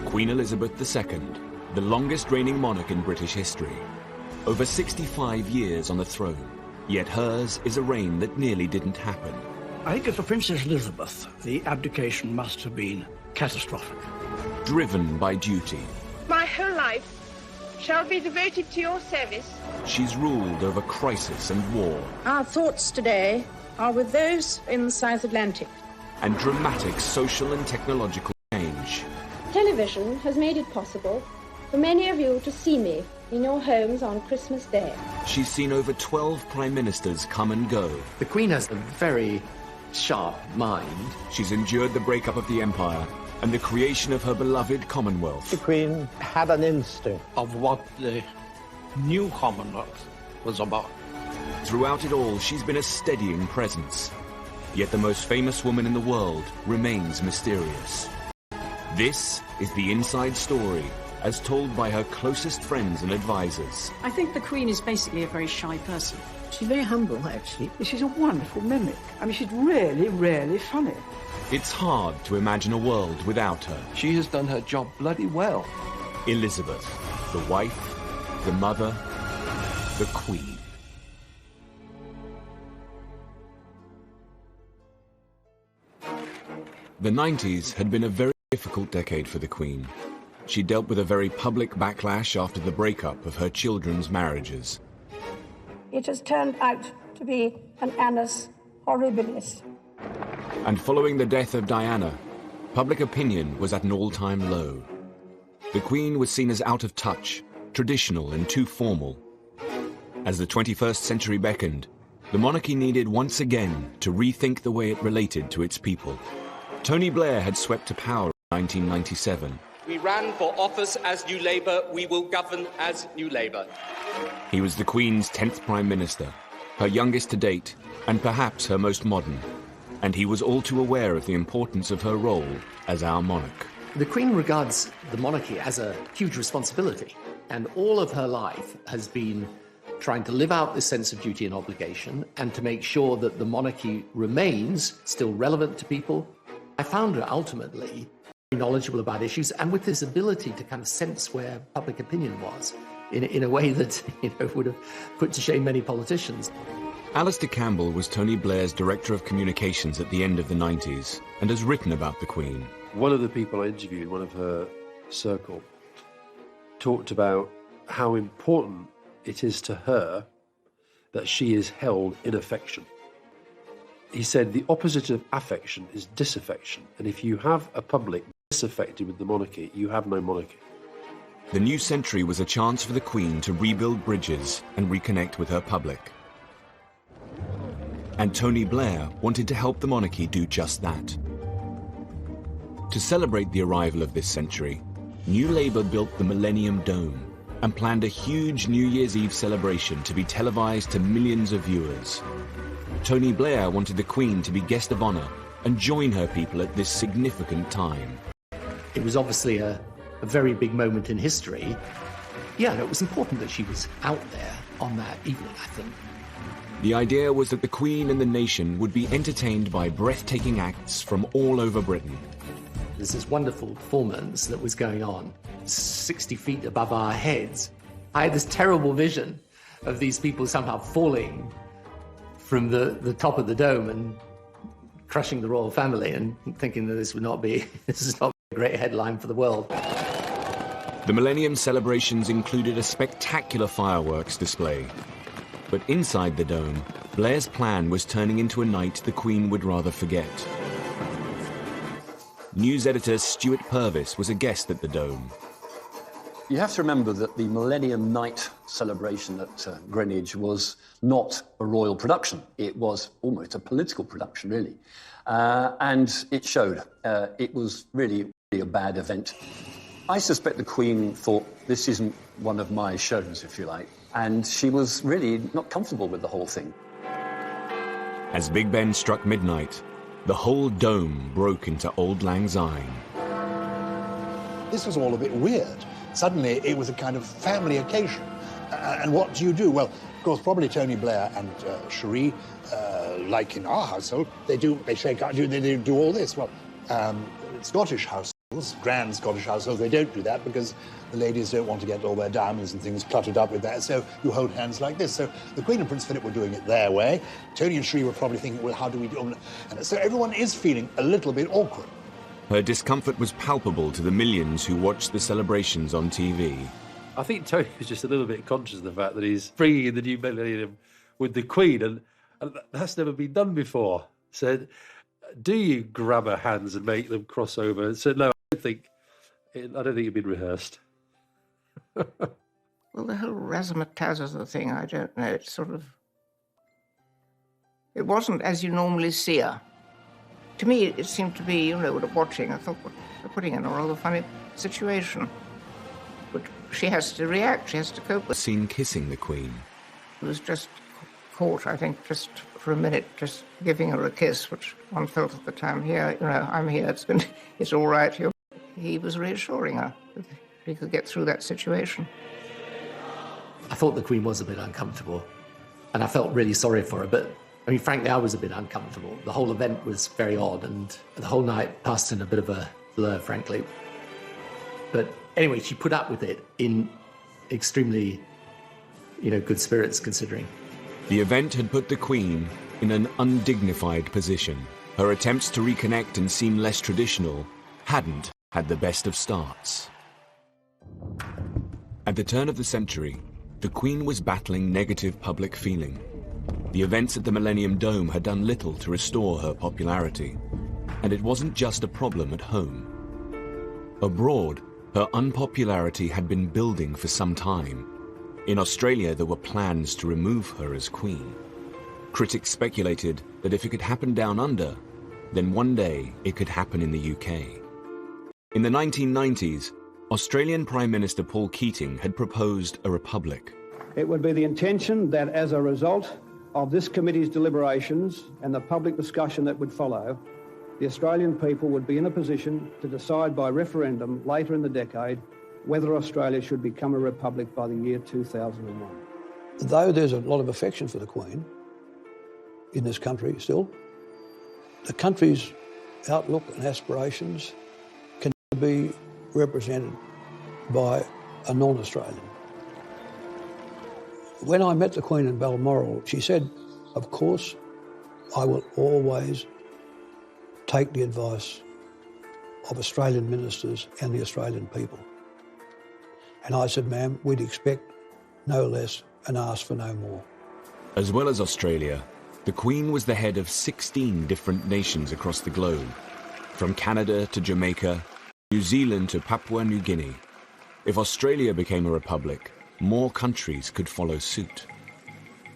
Queen Elizabeth II, the longest reigning monarch in British history. Over 65 years on the throne, yet hers is a reign that nearly didn't happen. I think for Princess Elizabeth, the abdication must have been catastrophic. Driven by duty, My whole life shall be devoted to your service. she's ruled over crisis and war, Our thoughts today are with those in the South Atlantic. and dramatic social and technological change. Television has made it possible for many of you to see me in your homes on Christmas Day. She's seen over 12 prime ministers come and go. The Queen has a very sharp mind. She's endured the breakup of the empire and the creation of her beloved Commonwealth. The Queen had an instinct Of what the new Commonwealth was about. Throughout it all, she's been a steadying presence. Yet the most famous woman in the world remains mysterious. This is the inside story, as told by her closest friends and advisors. I think the Queen is basically a very shy person. She's very humble, actually. She's a wonderful mimic. I mean, she's really, really funny. It's hard to imagine a world without her. She has done her job bloody well. Elizabeth, the wife, the mother, the Queen. The 90s had been a very difficult decade for the Queen. She dealt with a very public backlash after the breakup of her children's marriages. It has turned out to be an annus horribilis. And following the death of Diana, public opinion was at an all-time low. The Queen was seen as out of touch, traditional and too formal. As the 21st century beckoned, the monarchy needed once again to rethink the way it related to its people. Tony Blair had swept to power in 1997. We ran for office as New Labour, we will govern as New Labour. He was the Queen's 10th Prime Minister, her youngest to date, and perhaps her most modern. And he was all too aware of the importance of her role as our monarch. The Queen regards the monarchy as a huge responsibility, and all of her life has been trying to live out this sense of duty and obligation and to make sure that the monarchy remains still relevant to people. I found her ultimately knowledgeable about issues and with this ability to kind of sense where public opinion was in a way that would have put to shame many politicians. Alistair Campbell was Tony Blair's Director of Communications at the end of the 90s and has written about the Queen. One of the people I interviewed, one of her circle, talked about how important it is to her that she is held in affection. He said the opposite of affection is disaffection, and if you have a public disaffected with the monarchy, you have no monarchy. The new century was a chance for the Queen to rebuild bridges and reconnect with her public. And Tony Blair wanted to help the monarchy do just that. To celebrate the arrival of this century, New Labour built the Millennium Dome and planned a huge New Year's Eve celebration to be televised to millions of viewers. Tony Blair wanted the Queen to be guest of honour and join her people at this significant time. It was obviously a very big moment in history. Yeah, and it was important that she was out there on that evening, I think. The idea was that the Queen and the nation would be entertained by breathtaking acts from all over Britain. There's this wonderful performance that was going on 60 feet above our heads. I had this terrible vision of these people somehow falling from the top of the dome and crushing the royal family, and thinking that this is not a great headline for the world. The Millennium celebrations included a spectacular fireworks display. But inside the dome, Blair's plan was turning into a night the Queen would rather forget. News editor Stuart Purvis was a guest at the dome. You have to remember that the Millennium Night celebration at Greenwich was not a royal production. It was almost a political production, really. And it showed. It was really a bad event. I suspect the Queen thought, this isn't one of my shows, if you like. And she was really not comfortable with the whole thing. As Big Ben struck midnight, the whole dome broke into Auld Lang Syne. This was all a bit weird. Suddenly, it was a kind of family occasion. And what do you do? Well, of course, probably Tony Blair and Cherie, like in our household, they do all this. Well, Scottish household, households, grand Scottish households, they don't do that because the ladies don't want to get all their diamonds and things cluttered up with that, so you hold hands like this. So the Queen and Prince Philip were doing it their way. Tony and Sri were probably thinking, well, how do we do it? And so everyone is feeling a little bit awkward. Her discomfort was palpable to the millions who watched the celebrations on TV. I think Tony was just a little bit conscious of the fact that he's bringing in the new millennium with the Queen, and that's never been done before. So, do you grab her hands and make them cross over? And said, no, I don't think it'd been rehearsed. Well, the whole razzmatazz thing, I don't know. It's sort of... It wasn't as you normally see her. To me, it seemed to be, watching, I thought, they're putting in a rather funny situation. But she has to react, she has to cope with it. Seen kissing the Queen. It was just caught, I think, just for a minute, just giving her a kiss, which one felt at the time, here, I'm here, it's all right. He was reassuring her that he could get through that situation. I thought the Queen was a bit uncomfortable, and I felt really sorry for her, but I mean, frankly, I was a bit uncomfortable. The whole event was very odd, and the whole night passed in a bit of a blur, frankly. But anyway, she put up with it in extremely, good spirits, considering. The event had put the Queen in an undignified position. Her attempts to reconnect and seem less traditional hadn't had the best of starts. At the turn of the century, the Queen was battling negative public feeling. The events at the Millennium Dome had done little to restore her popularity, and it wasn't just a problem at home. Abroad, her unpopularity had been building for some time. In Australia, there were plans to remove her as Queen. Critics speculated that if it could happen down under, then one day it could happen in the UK. In the 1990s, Australian Prime Minister Paul Keating had proposed a republic. It would be the intention that as a result of this committee's deliberations and the public discussion that would follow, the Australian people would be in a position to decide by referendum later in the decade whether Australia should become a republic by the year 2001. Though there's a lot of affection for the Queen in this country still, the country's outlook and aspirations can be represented by a non-Australian. When I met the Queen in Balmoral, she said, of course, I will always take the advice of Australian ministers and the Australian people. And I said, ma'am, we'd expect no less and ask for no more. As well as Australia, the Queen was the head of 16 different nations across the globe, from Canada to Jamaica, New Zealand to Papua New Guinea. If Australia became a republic, more countries could follow suit.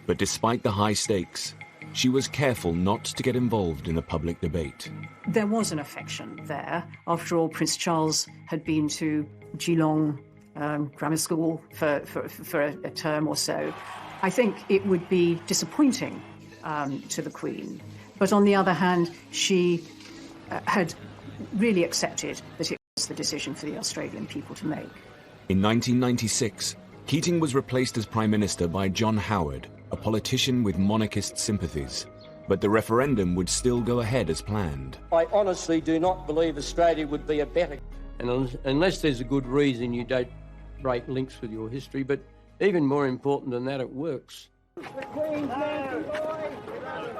But despite the high stakes, she was careful not to get involved in the public debate. There was an affection there. After all, Prince Charles had been to Geelong Grammar School for a term or so. I think it would be disappointing to the Queen. But on the other hand, she had really accepted that it was the decision for the Australian people to make. In 1996, Keating was replaced as Prime Minister by John Howard, a politician with monarchist sympathies. But the referendum would still go ahead as planned. I honestly do not believe Australia would be a better... And unless there's a good reason, you don't break links with your history, but even more important than that, it works.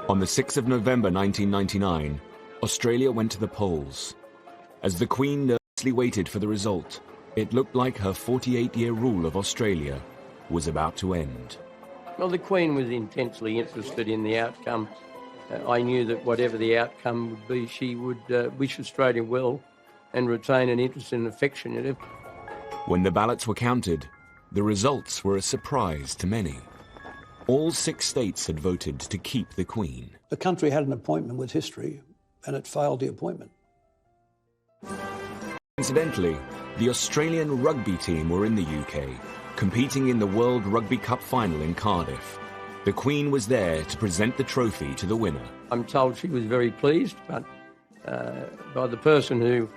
On the 6th of November 1999, Australia went to the polls. As the Queen nervously waited for the result, it looked like her 48-year rule of Australia was about to end. Well, the Queen was intensely interested in the outcome. I knew that whatever the outcome would be, she would wish Australia well and retain an interest and affection in it. When the ballots were counted, the results were a surprise to many. All 6 states had voted to keep the Queen. The country had an appointment with history, and it failed the appointment. Incidentally, the Australian rugby team were in the UK, competing in the World Rugby Cup final in Cardiff. The Queen was there to present the trophy to the winner. I'm told she was very pleased, but by the person who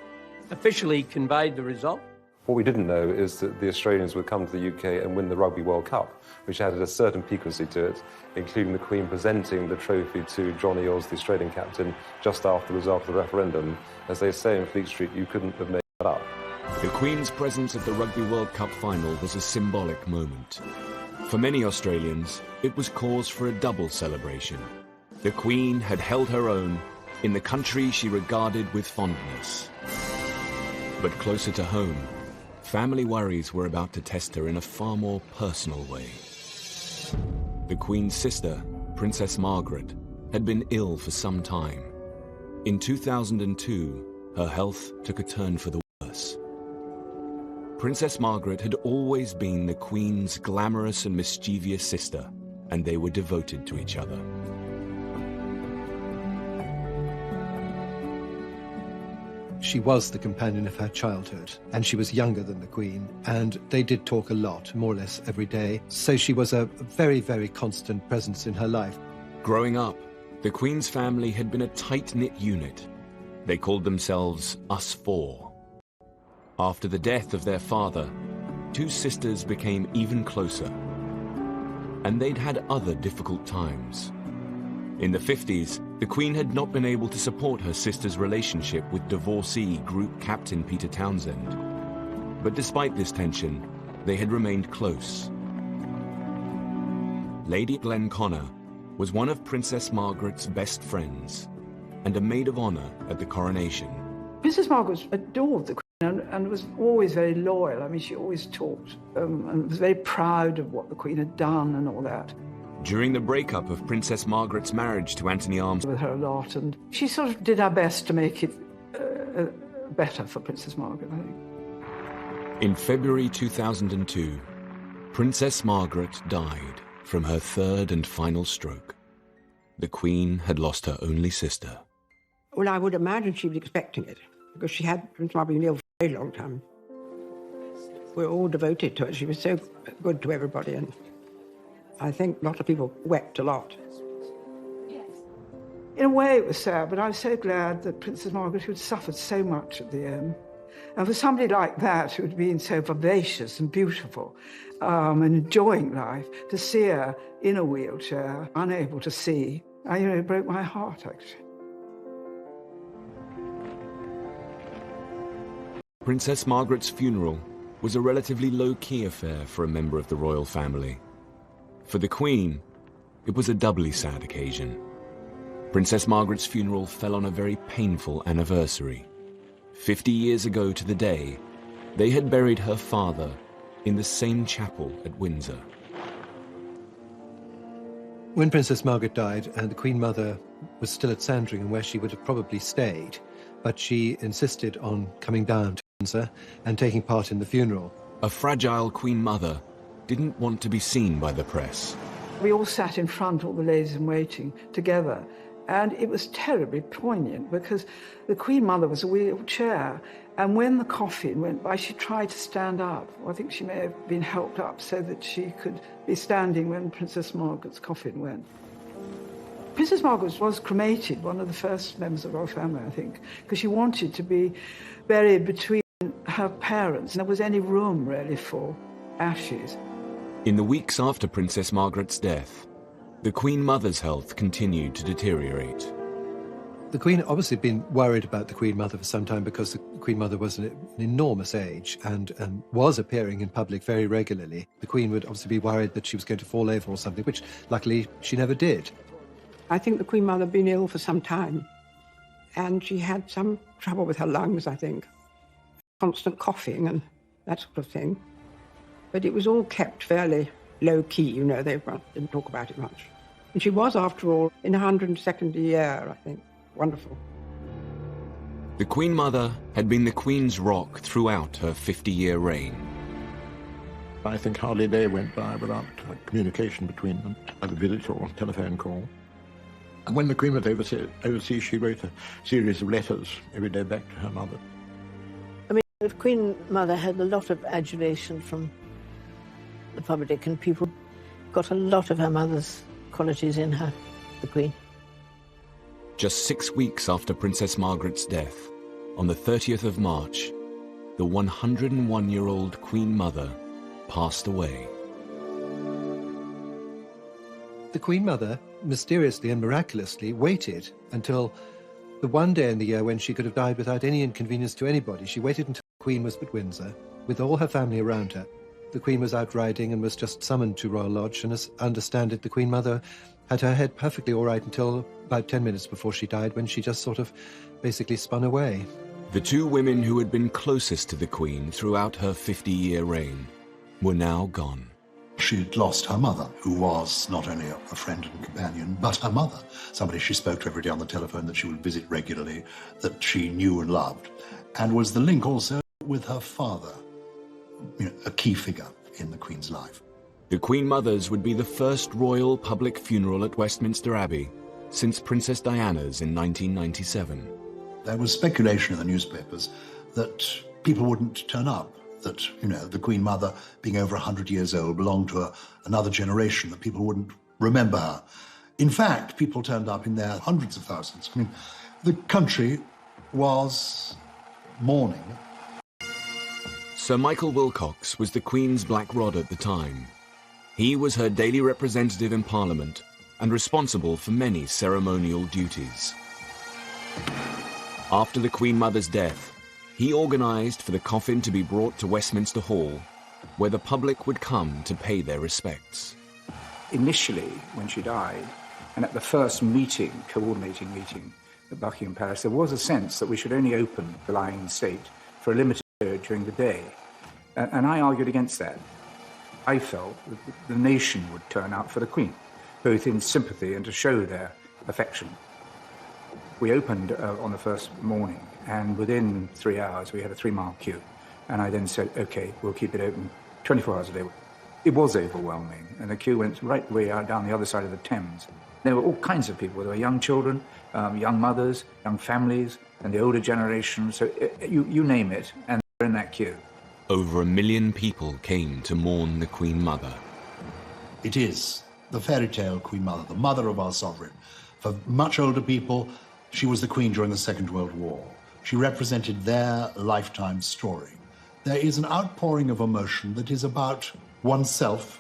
officially conveyed the result. What we didn't know is that the Australians would come to the UK and win the Rugby World Cup, which added a certain piquancy to it, including the Queen presenting the trophy to John Eales, the Australian captain, just after the result of the referendum. As they say in Fleet Street, you couldn't have made that up. The Queen's presence at the Rugby World Cup final was a symbolic moment. For many Australians, it was cause for a double celebration. The Queen had held her own in the country she regarded with fondness. But closer to home, family worries were about to test her in a far more personal way. The Queen's sister, Princess Margaret, had been ill for some time. In 2002, her health took a turn for the worse. Princess Margaret had always been the Queen's glamorous and mischievous sister, and they were devoted to each other. She was the companion of her childhood, and she was younger than the Queen, and they did talk a lot, more or less every day, so she was a very, very constant presence in her life. Growing up, the Queen's family had been a tight-knit unit. They called themselves Us Four. After the death of their father, two sisters became even closer, and they'd had other difficult times. In the 50s, the Queen had not been able to support her sister's relationship with divorcee Group Captain Peter Townsend. But despite this tension, they had remained close. Lady Glenconner was one of Princess Margaret's best friends and a maid of honor at the coronation. Princess Margaret adored the Queen and was always very loyal. I mean, she always talked and was very proud of what the Queen had done and all that. During the breakup of Princess Margaret's marriage to Anthony Armstrong, with her a lot, and she sort of did her best to make it better for Princess Margaret, I think. In February 2002, Princess Margaret died from her third and final stroke. The Queen had lost her only sister. Well, I would imagine she was expecting it, because she had Princess Margaret been ill for a very long time. We're all devoted to her. She was so good to everybody, and I think a lot of people wept a lot. In a way, it was sad, but I was so glad that Princess Margaret, who had suffered so much at the end, and for somebody like that who had been so vivacious and beautiful and enjoying life, to see her in a wheelchair, unable to see, it broke my heart, actually. Princess Margaret's funeral was a relatively low-key affair for a member of the royal family. For the Queen, it was a doubly sad occasion. Princess Margaret's funeral fell on a very painful anniversary. 50 years ago to the day, they had buried her father in the same chapel at Windsor. When Princess Margaret died, and the Queen Mother was still at Sandringham, where she would have probably stayed, but she insisted on coming down to Windsor and taking part in the funeral. A fragile Queen Mother didn't want to be seen by the press. We all sat in front, all the ladies in waiting, together. And it was terribly poignant because the Queen Mother was a wheelchair. And when the coffin went by, she tried to stand up. I think she may have been helped up so that she could be standing when Princess Margaret's coffin went. Princess Margaret was cremated, one of the first members of our family, I think, because she wanted to be buried between her parents. And there was any room, really, for ashes. In the weeks after Princess Margaret's death, the Queen Mother's health continued to deteriorate. The Queen had obviously been worried about the Queen Mother for some time because the Queen Mother was an enormous age and was appearing in public very regularly. The Queen would obviously be worried that she was going to fall over or something, which luckily she never did. I think the Queen Mother had been ill for some time, and she had some trouble with her lungs, I think. Constant coughing and that sort of thing. But it was all kept fairly low-key, they didn't talk about it much. And she was, after all, in her 102nd year, I think. Wonderful. The Queen Mother had been the Queen's rock throughout her 50-year reign. I think hardly a day went by without communication between them, either visit or telephone call. And when the Queen was overseas, she wrote a series of letters every day back to her mother. I mean, the Queen Mother had a lot of adulation from the public, and people got a lot of her mother's qualities in her, the Queen. Just 6 weeks after Princess Margaret's death, on the 30th of March, the 101-year-old Queen Mother passed away. The Queen Mother, mysteriously and miraculously, waited until the one day in the year when she could have died without any inconvenience to anybody. She waited until the Queen was at Windsor, with all her family around her. The Queen was out riding and was just summoned to Royal Lodge, and as I understand it, the Queen Mother had her head perfectly all right until about 10 minutes before she died, when she just sort of basically spun away. The two women who had been closest to the Queen throughout her 50-year reign were now gone. She'd lost her mother, who was not only a friend and companion, but her mother, somebody she spoke to every day on the telephone, that she would visit regularly, that she knew and loved, and was the link also with her father, a key figure in the Queen's life. The Queen Mother's would be the first royal public funeral at Westminster Abbey since Princess Diana's in 1997. There was speculation in the newspapers that people wouldn't turn up, that, the Queen Mother, being over 100 years old, belonged to another generation, that people wouldn't remember her. In fact, people turned up in their hundreds of thousands. I mean, the country was mourning. Sir Michael Wilcox was the Queen's black rod at the time. He was her daily representative in Parliament and responsible for many ceremonial duties. After the Queen Mother's death, he organised for the coffin to be brought to Westminster Hall, where the public would come to pay their respects. Initially, when she died, and at the first coordinating meeting at Buckingham Palace, there was a sense that we should only open the lying in state for a limited period during the day. And I argued against that. I felt that the nation would turn out for the Queen, both in sympathy and to show their affection. We opened on the first morning, and within 3 hours we had a 3-mile queue. And I then said, OK, we'll keep it open 24 hours a day. It was overwhelming, and the queue went right the way out down the other side of the Thames. There were all kinds of people. There were young children, young mothers, young families, and the older generation. So you name it, and they're in that queue. Over 1 million people came to mourn the Queen Mother. It is the fairy tale Queen Mother, the mother of our sovereign. For much older people, she was the Queen during the Second World War. She represented their lifetime story. There is an outpouring of emotion that is about oneself,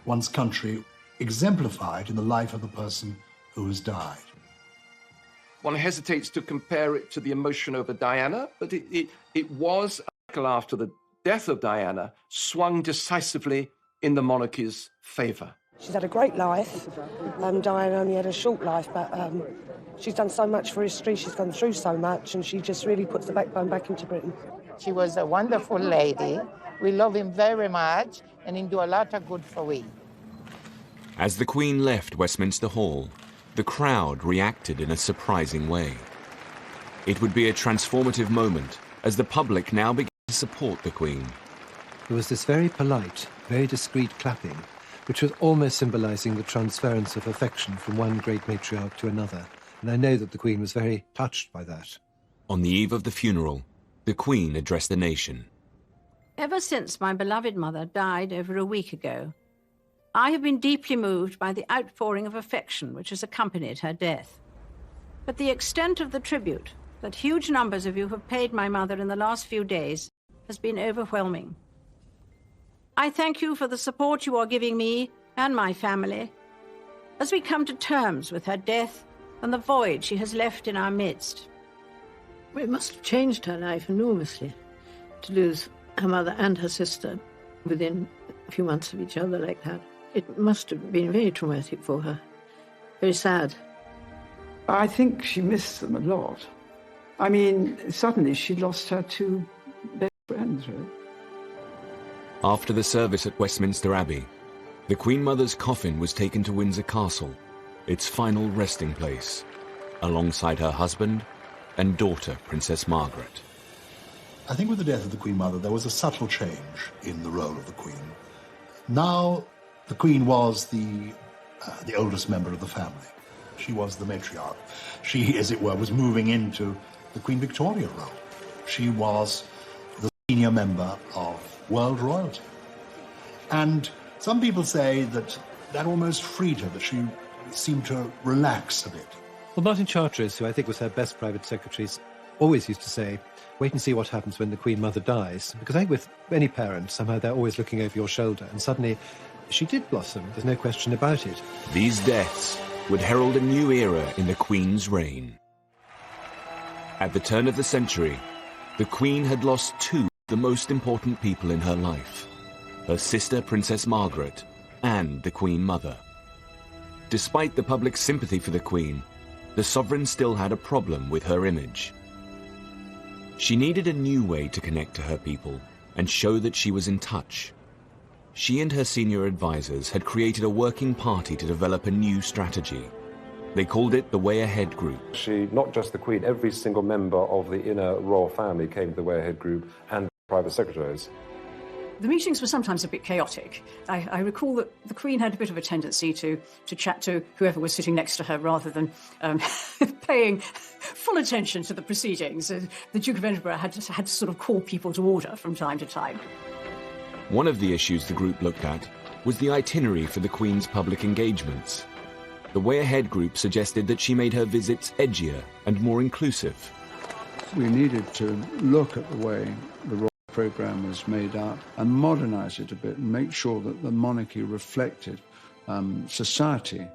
one's country, exemplified in the life of the person who has died. One hesitates to compare it to the emotion over Diana, but it was, after the death of Diana, swung decisively in the monarchy's favour. She's had a great life. Diana only had a short life, but she's done so much for history, she's gone through so much, and she just really puts the backbone back into Britain. She was a wonderful lady. We love him very much, and he do a lot of good for we. As the Queen left Westminster Hall, the crowd reacted in a surprising way. It would be a transformative moment as the public now began to support the Queen. There was this very polite, very discreet clapping, which was almost symbolising the transference of affection from one great matriarch to another, and I know that the Queen was very touched by that. On the eve of the funeral, the Queen addressed the nation. Ever since my beloved mother died over a week ago, I have been deeply moved by the outpouring of affection which has accompanied her death. But the extent of the tribute that huge numbers of you have paid my mother in the last few days has been overwhelming. I thank you for the support you are giving me and my family as we come to terms with her death and the void she has left in our midst. It must have changed her life enormously to lose her mother and her sister within a few months of each other like that. It must have been very traumatic for her, very sad. I think she missed them a lot. I mean, suddenly she lost her two best friends, really. After the service at Westminster Abbey, the Queen Mother's coffin was taken to Windsor Castle, its final resting place, alongside her husband and daughter, Princess Margaret. I think with the death of the Queen Mother, there was a subtle change in the role of the Queen. Now, the Queen was the oldest member of the family. She was the matriarch. She, as it were, was moving into the Queen Victoria role. She was the senior member of world royalty. And some people say that that almost freed her, that she seemed to relax a bit. Well, Martin Charteris, who I think was her best private secretary, always used to say, wait and see what happens when the Queen Mother dies. Because I think with any parent, somehow they're always looking over your shoulder. And suddenly, she did blossom. There's no question about it. These deaths would herald a new era in the Queen's reign. At the turn of the century, the Queen had lost two the most important people in her life, her sister Princess Margaret and the Queen Mother. Despite the public's sympathy for the Queen, the sovereign still had a problem with her image. She needed a new way to connect to her people and show that she was in touch. She and her senior advisors had created a working party to develop a new strategy. They called it the Way Ahead Group. She, not just the Queen, every single member of the inner royal family came to the Way Ahead Group and private secretaries. The meetings were sometimes a bit chaotic. I recall that the Queen had a bit of a tendency to chat to whoever was sitting next to her rather than paying full attention to the proceedings. The Duke of Edinburgh had to sort of call people to order from time to time. One of the issues the group looked at was the itinerary for the Queen's public engagements. The Way Ahead Group suggested that she made her visits edgier and more inclusive. We needed to look at the way the royal programme was made up and modernise it a bit and make sure that the monarchy reflected society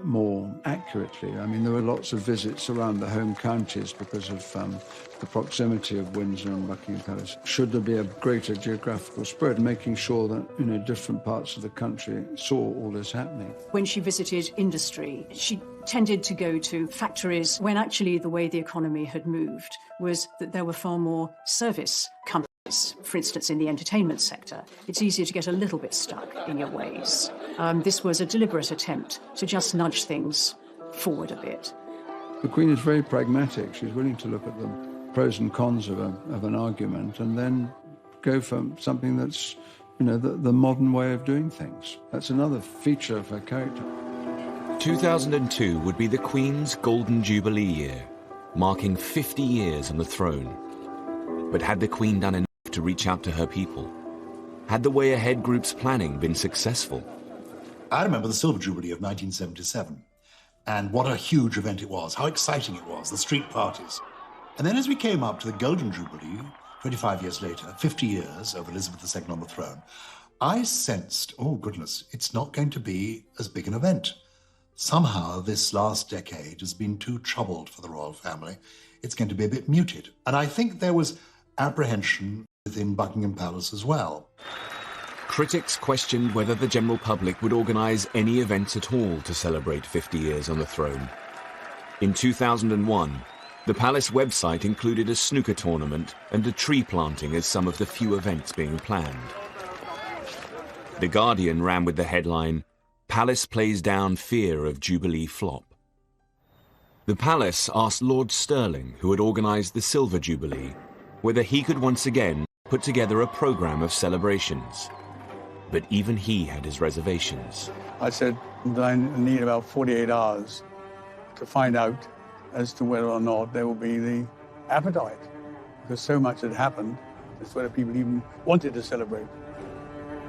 more accurately. I mean, there were lots of visits around the home counties because of the proximity of Windsor and Buckingham Palace. Should there be a greater geographical spread, making sure that, different parts of the country saw all this happening. When she visited industry, she tended to go to factories when actually the way the economy had moved was that there were far more service companies. For instance, in the entertainment sector, it's easier to get a little bit stuck in your ways. This was a deliberate attempt to just nudge things forward a bit. The Queen is very pragmatic. She's willing to look at the pros and cons of an argument and then go for something that's, the modern way of doing things. That's another feature of her character. 2002 would be the Queen's Golden Jubilee year, marking 50 years on the throne. But had the Queen done enough to reach out to her people? Had the Way Ahead Group's planning been successful? I remember the Silver Jubilee of 1977, and what a huge event it was, how exciting it was, the street parties. And then as we came up to the Golden Jubilee, 25 years later, 50 years of Elizabeth II on the throne, I sensed, oh goodness, it's not going to be as big an event. Somehow this last decade has been too troubled for the royal family. It's going to be a bit muted. And I think there was apprehension within Buckingham Palace as well. Critics questioned whether the general public would organise any events at all to celebrate 50 years on the throne. In 2001, the palace website included a snooker tournament and a tree planting as some of the few events being planned. The Guardian ran with the headline, "Palace plays down fear of Jubilee flop." The palace asked Lord Stirling, who had organised the Silver Jubilee, whether he could once again put together a programme of celebrations. But even he had his reservations. I said that I need about 48 hours to find out as to whether or not there will be the appetite, because so much had happened, as whether people even wanted to celebrate.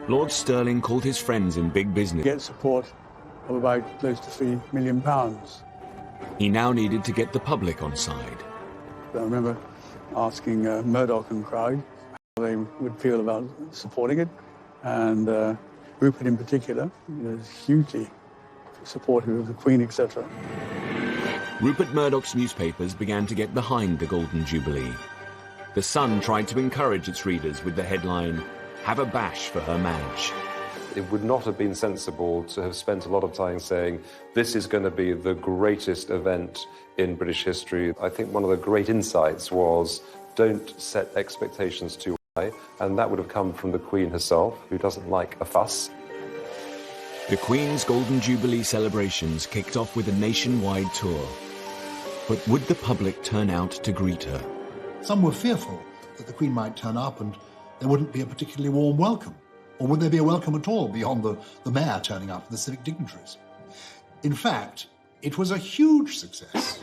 Lord Stirling called his friends in big business. Get support of about close to £3 million. He now needed to get the public on side. I remember asking Murdoch and crowd how they would feel about supporting it, and Rupert in particular was hugely supportive of the Queen, etc. Rupert Murdoch's newspapers began to get behind the Golden Jubilee. The Sun tried to encourage its readers with the headline, "Have a bash for Her Madge." It would not have been sensible to have spent a lot of time saying, this is going to be the greatest event in British history. I think one of the great insights was, don't set expectations too high, and that would have come from the Queen herself, who doesn't like a fuss. The Queen's Golden Jubilee celebrations kicked off with a nationwide tour. But would the public turn out to greet her? Some were fearful that the Queen might turn up and there wouldn't be a particularly warm welcome. Or would there be a welcome at all beyond the mayor turning up and the civic dignitaries? In fact, it was a huge success.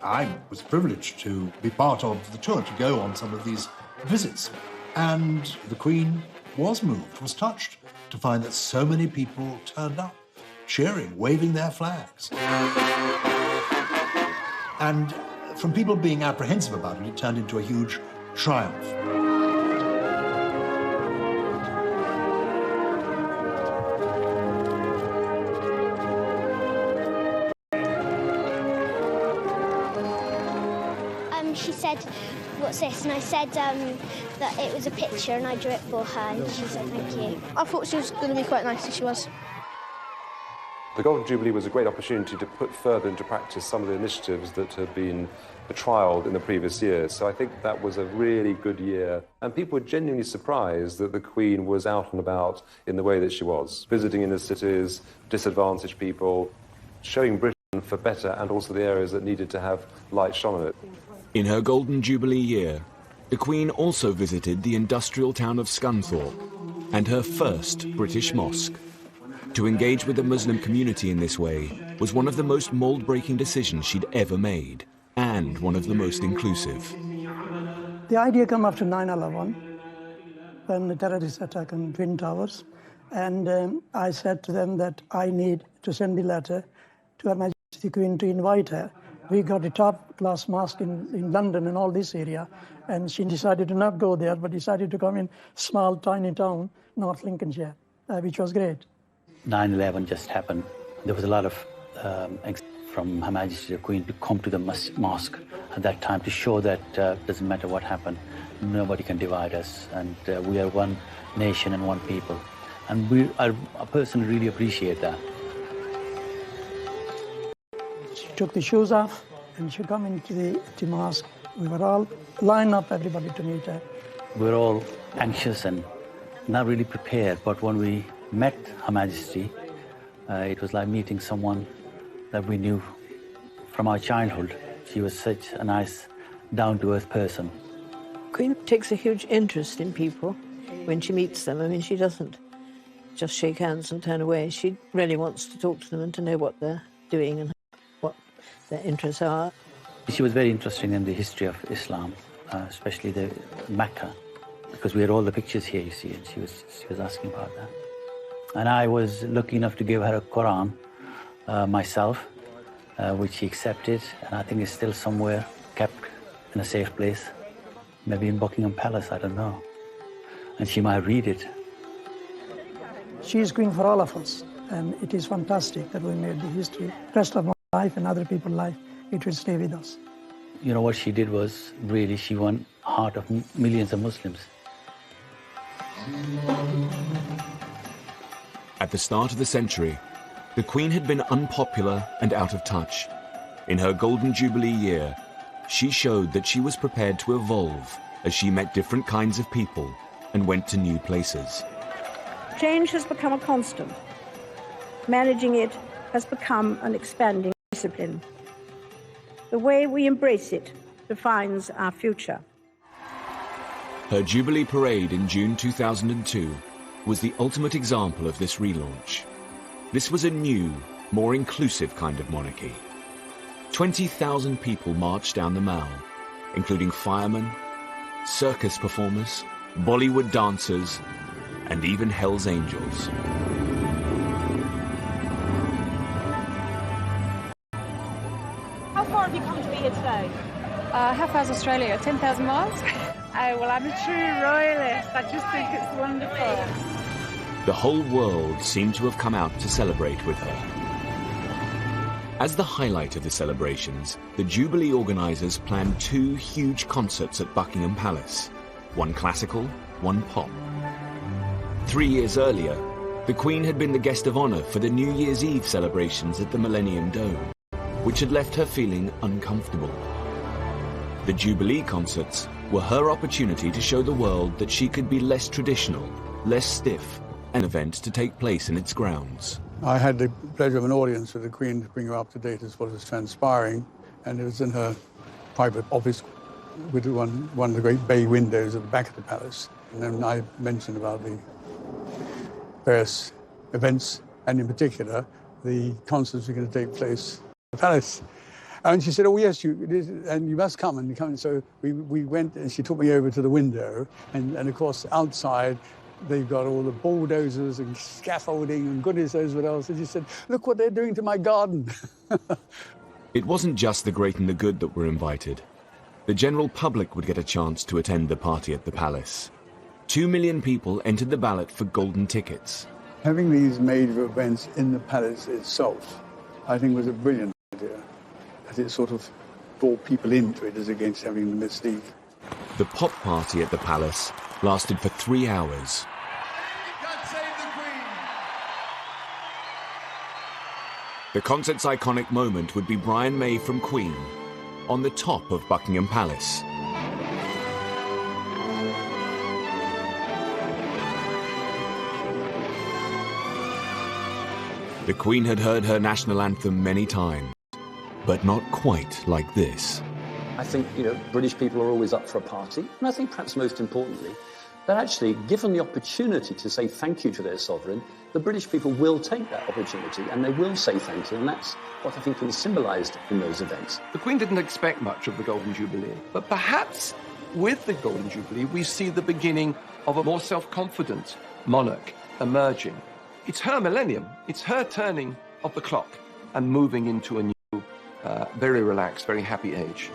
I was privileged to be part of the tour, to go on some of these visits. And the Queen was moved, was touched to find that so many people turned up, cheering, waving their flags. And from people being apprehensive about it, it turned into a huge triumph. she said, "What's this?" And I said that it was a picture and I drew it for her, and she said thank you. I thought she was going to be quite nice, and she was. The Golden Jubilee was a great opportunity to put further into practice some of the initiatives that had been trialled in the previous years. So I think that was a really good year. And people were genuinely surprised that the Queen was out and about in the way that she was, visiting inner cities, disadvantaged people, showing Britain for better and also the areas that needed to have light shone on it. In her Golden Jubilee year, the Queen also visited the industrial town of Scunthorpe and her first British mosque. To engage with the Muslim community in this way was one of the most mould-breaking decisions she'd ever made, and one of the most inclusive. The idea came after 9/11, when the terrorist attack on Twin Towers, and I said to them that I need to send the letter to Her Majesty the Queen to invite her. We got a top-class mosque in London and all this area, and she decided to not go there, but decided to come in small, tiny town, North Lincolnshire, which was great. 9/11 just happened. There was a lot of from Her Majesty the Queen to come to the mosque at that time to show that doesn't matter what happened, nobody can divide us, and we are one nation and one people. And I personally really appreciate that. She took the shoes off and she came into the mosque. We were all lined up, everybody, to meet her. We were all anxious and not really prepared, but when we met Her Majesty, it was like meeting someone that we knew from our childhood. She was such a nice, down-to-earth person. Queen takes a huge interest in people when she meets them. I mean, she doesn't just shake hands and turn away. She really wants to talk to them and to know what they're doing and what their interests are. She was very interested in the history of Islam, especially the Mecca, because we had all the pictures here, you see, and she was asking about that. And I was lucky enough to give her a Quran myself, which she accepted, and I think it's still somewhere kept in a safe place, maybe in Buckingham Palace, I don't know. And she might read it. She is Queen for all of us, and it is fantastic that we made the history. Rest of my life and other people's life, it will stay with us. You know, what she did was really, she won the heart of millions of Muslims. At the start of the century, the Queen had been unpopular and out of touch. In her Golden Jubilee year, she showed that she was prepared to evolve as she met different kinds of people and went to new places. Change has become a constant. Managing it has become an expanding discipline. The way we embrace it defines our future. Her Jubilee Parade in June 2002 was the ultimate example of this relaunch. This was a new, more inclusive kind of monarchy. 20,000 people marched down the Mall, including firemen, circus performers, Bollywood dancers, and even Hell's Angels. How far have you come to be here today? How far is Australia? 10,000 miles? Oh, well, I'm a true royalist. I just think it's wonderful. The whole world seemed to have come out to celebrate with her. As the highlight of the celebrations, the Jubilee organisers planned 2 huge concerts at Buckingham Palace, one classical, one pop. 3 years earlier, the Queen had been the guest of honour for the New Year's Eve celebrations at the Millennium Dome, which had left her feeling uncomfortable. The Jubilee concerts were her opportunity to show the world that she could be less traditional, less stiff, an event to take place in its grounds. I had the pleasure of an audience with the Queen to bring her up to date as what was transpiring, and it was in her private office with one of the great bay windows at the back of the palace. And then I mentioned about the various events, and in particular, the concerts were going to take place at the palace. And she said, "Oh, yes, you must come." And come. So we went, and she took me over to the window. And of course, outside, they've got all the bulldozers and scaffolding and goodness knows what else. And she said, "Look what they're doing to my garden." It wasn't just the great and the good that were invited. The general public would get a chance to attend the party at the palace. 2 million people entered the ballot for golden tickets. Having these major events in the palace itself, I think, was a brilliant idea. As it sort of draw people into it as against having them mislead. The pop party at the palace lasted for 3 hours. The concert's iconic moment would be Brian May from Queen on the top of Buckingham Palace. The Queen had heard her national anthem many times, but not quite like this. I think, British people are always up for a party, and I think perhaps most importantly, that actually, given the opportunity to say thank you to their sovereign, the British people will take that opportunity and they will say thank you, and that's what I think was symbolised in those events. The Queen didn't expect much of the Golden Jubilee, but perhaps with the Golden Jubilee we see the beginning of a more self-confident monarch emerging. It's her millennium, it's her turning of the clock and moving into a new, very relaxed, very happy age.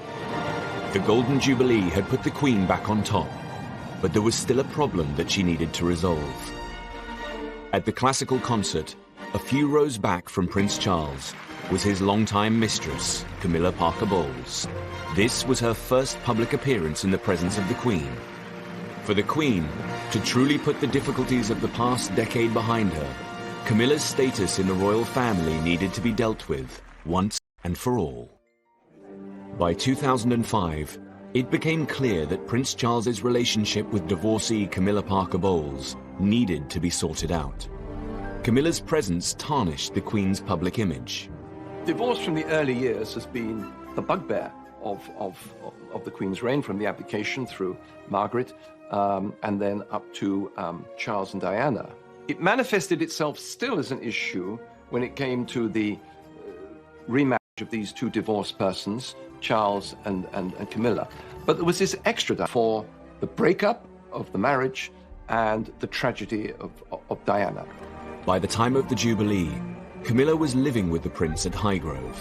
The Golden Jubilee had put the Queen back on top, but there was still a problem that she needed to resolve. At the classical concert, a few rows back from Prince Charles, was his longtime mistress, Camilla Parker Bowles. This was her first public appearance in the presence of the Queen. For the Queen to truly put the difficulties of the past decade behind her, Camilla's status in the royal family needed to be dealt with once and for all. By 2005, it became clear that Prince Charles's relationship with divorcee Camilla Parker Bowles needed to be sorted out. Camilla's presence tarnished the Queen's public image. Divorce from the early years has been the bugbear of the Queen's reign, from the abdication through Margaret and then up to Charles and Diana. It manifested itself still as an issue when it came to the remarriage of these two divorced persons, Charles and Camilla. But there was this extra for the breakup of the marriage and the tragedy of Diana. By the time of the Jubilee, Camilla was living with the Prince at Highgrove.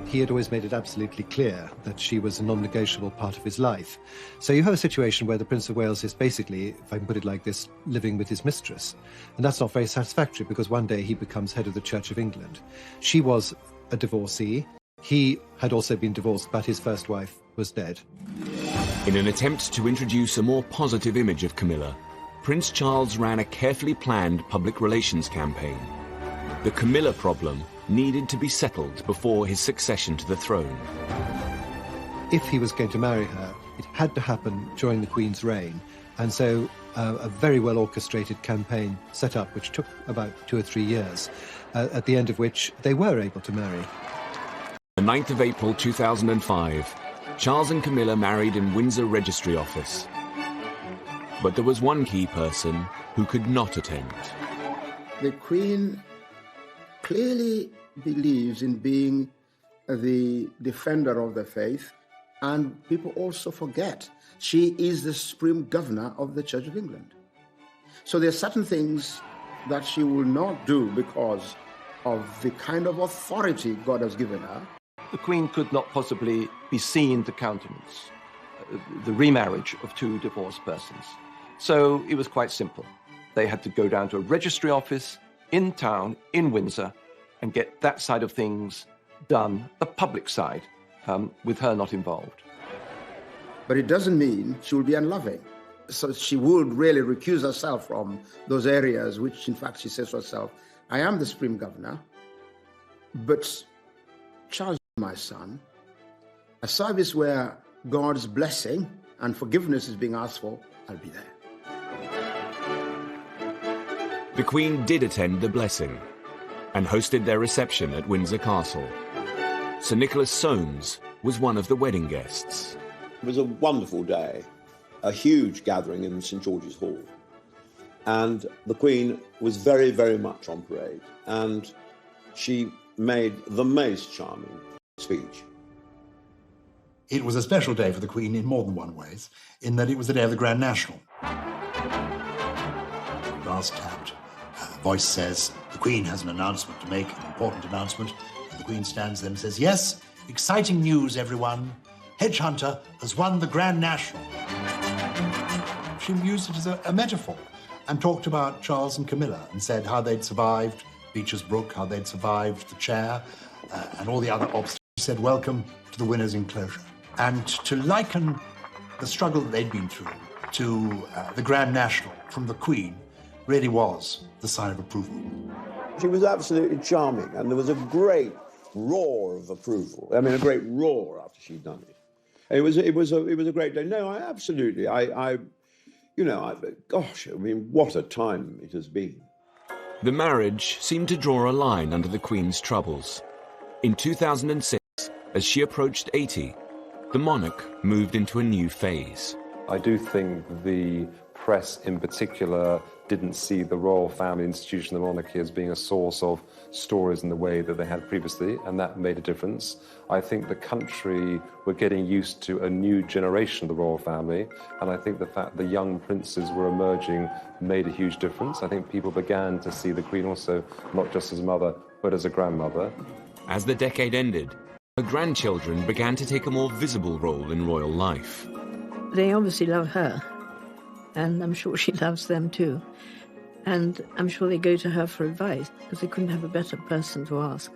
He had always made it absolutely clear that she was a non-negotiable part of his life. So you have a situation where the Prince of Wales is basically, if I can put it like this, living with his mistress. And that's not very satisfactory, because one day he becomes head of the Church of England. She was a divorcee. He had also been divorced, but his first wife was dead. In an attempt to introduce a more positive image of Camilla, Prince Charles ran a carefully planned public relations campaign. The Camilla problem needed to be settled before his succession to the throne. If he was going to marry her, it had to happen during the Queen's reign, and so a very well orchestrated campaign set up, which took about 2 or 3 years, at the end of which they were able to marry. The 9th of April 2005, Charles and Camilla married in Windsor Registry Office. But there was one key person who could not attend. The Queen clearly believes in being the defender of the faith, and people also forget she is the supreme governor of the Church of England. So there are certain things that she will not do because of the kind of authority God has given her. The Queen could not possibly be seen to countenance the remarriage of two divorced persons. So it was quite simple. They had to go down to a registry office in town, in Windsor, and get that side of things done, the public side, with her not involved. But it doesn't mean she will be unloving. So she would really recuse herself from those areas which, in fact, she says to herself, I am the supreme governor, but Charles, my son, a service where God's blessing and forgiveness is being asked for, I'll be there. The Queen did attend the blessing and hosted their reception at Windsor Castle. Sir Nicholas Soames was one of the wedding guests. It was a wonderful day, a huge gathering in St George's Hall. And the Queen was very, very much on parade. And she made the most charming speech. It was a special day for the Queen in more than one ways, in that it was the day of the Grand National. Brass tapped. Voice says, the Queen has an announcement to make, an important announcement. And the Queen stands there and says, yes, exciting news, everyone. Hedgehunter has won the Grand National. She used it as a metaphor and talked about Charles and Camilla and said how they'd survived Beecher's Brook, how they'd survived the chair and all the other obstacles. She said, welcome to the winner's enclosure. And to liken the struggle that they'd been through to the Grand National from the Queen really was the sign of approval. She was absolutely charming, and there was a great roar of approval. I mean, a great roar after she'd done it. It was a great day. No, gosh, I mean, what a time it has been. The marriage seemed to draw a line under the Queen's troubles. In 2006, as she approached 80, the monarch moved into a new phase. I do think the press in particular didn't see the royal family institution, the monarchy, as being a source of stories in the way that they had previously, and that made a difference. I think the country were getting used to a new generation of the royal family, and I think the fact the young princes were emerging made a huge difference. I think people began to see the Queen also not just as a mother, but as a grandmother. As the decade ended, her grandchildren began to take a more visible role in royal life. They obviously love her, and I'm sure she loves them too. And I'm sure they go to her for advice, because they couldn't have a better person to ask.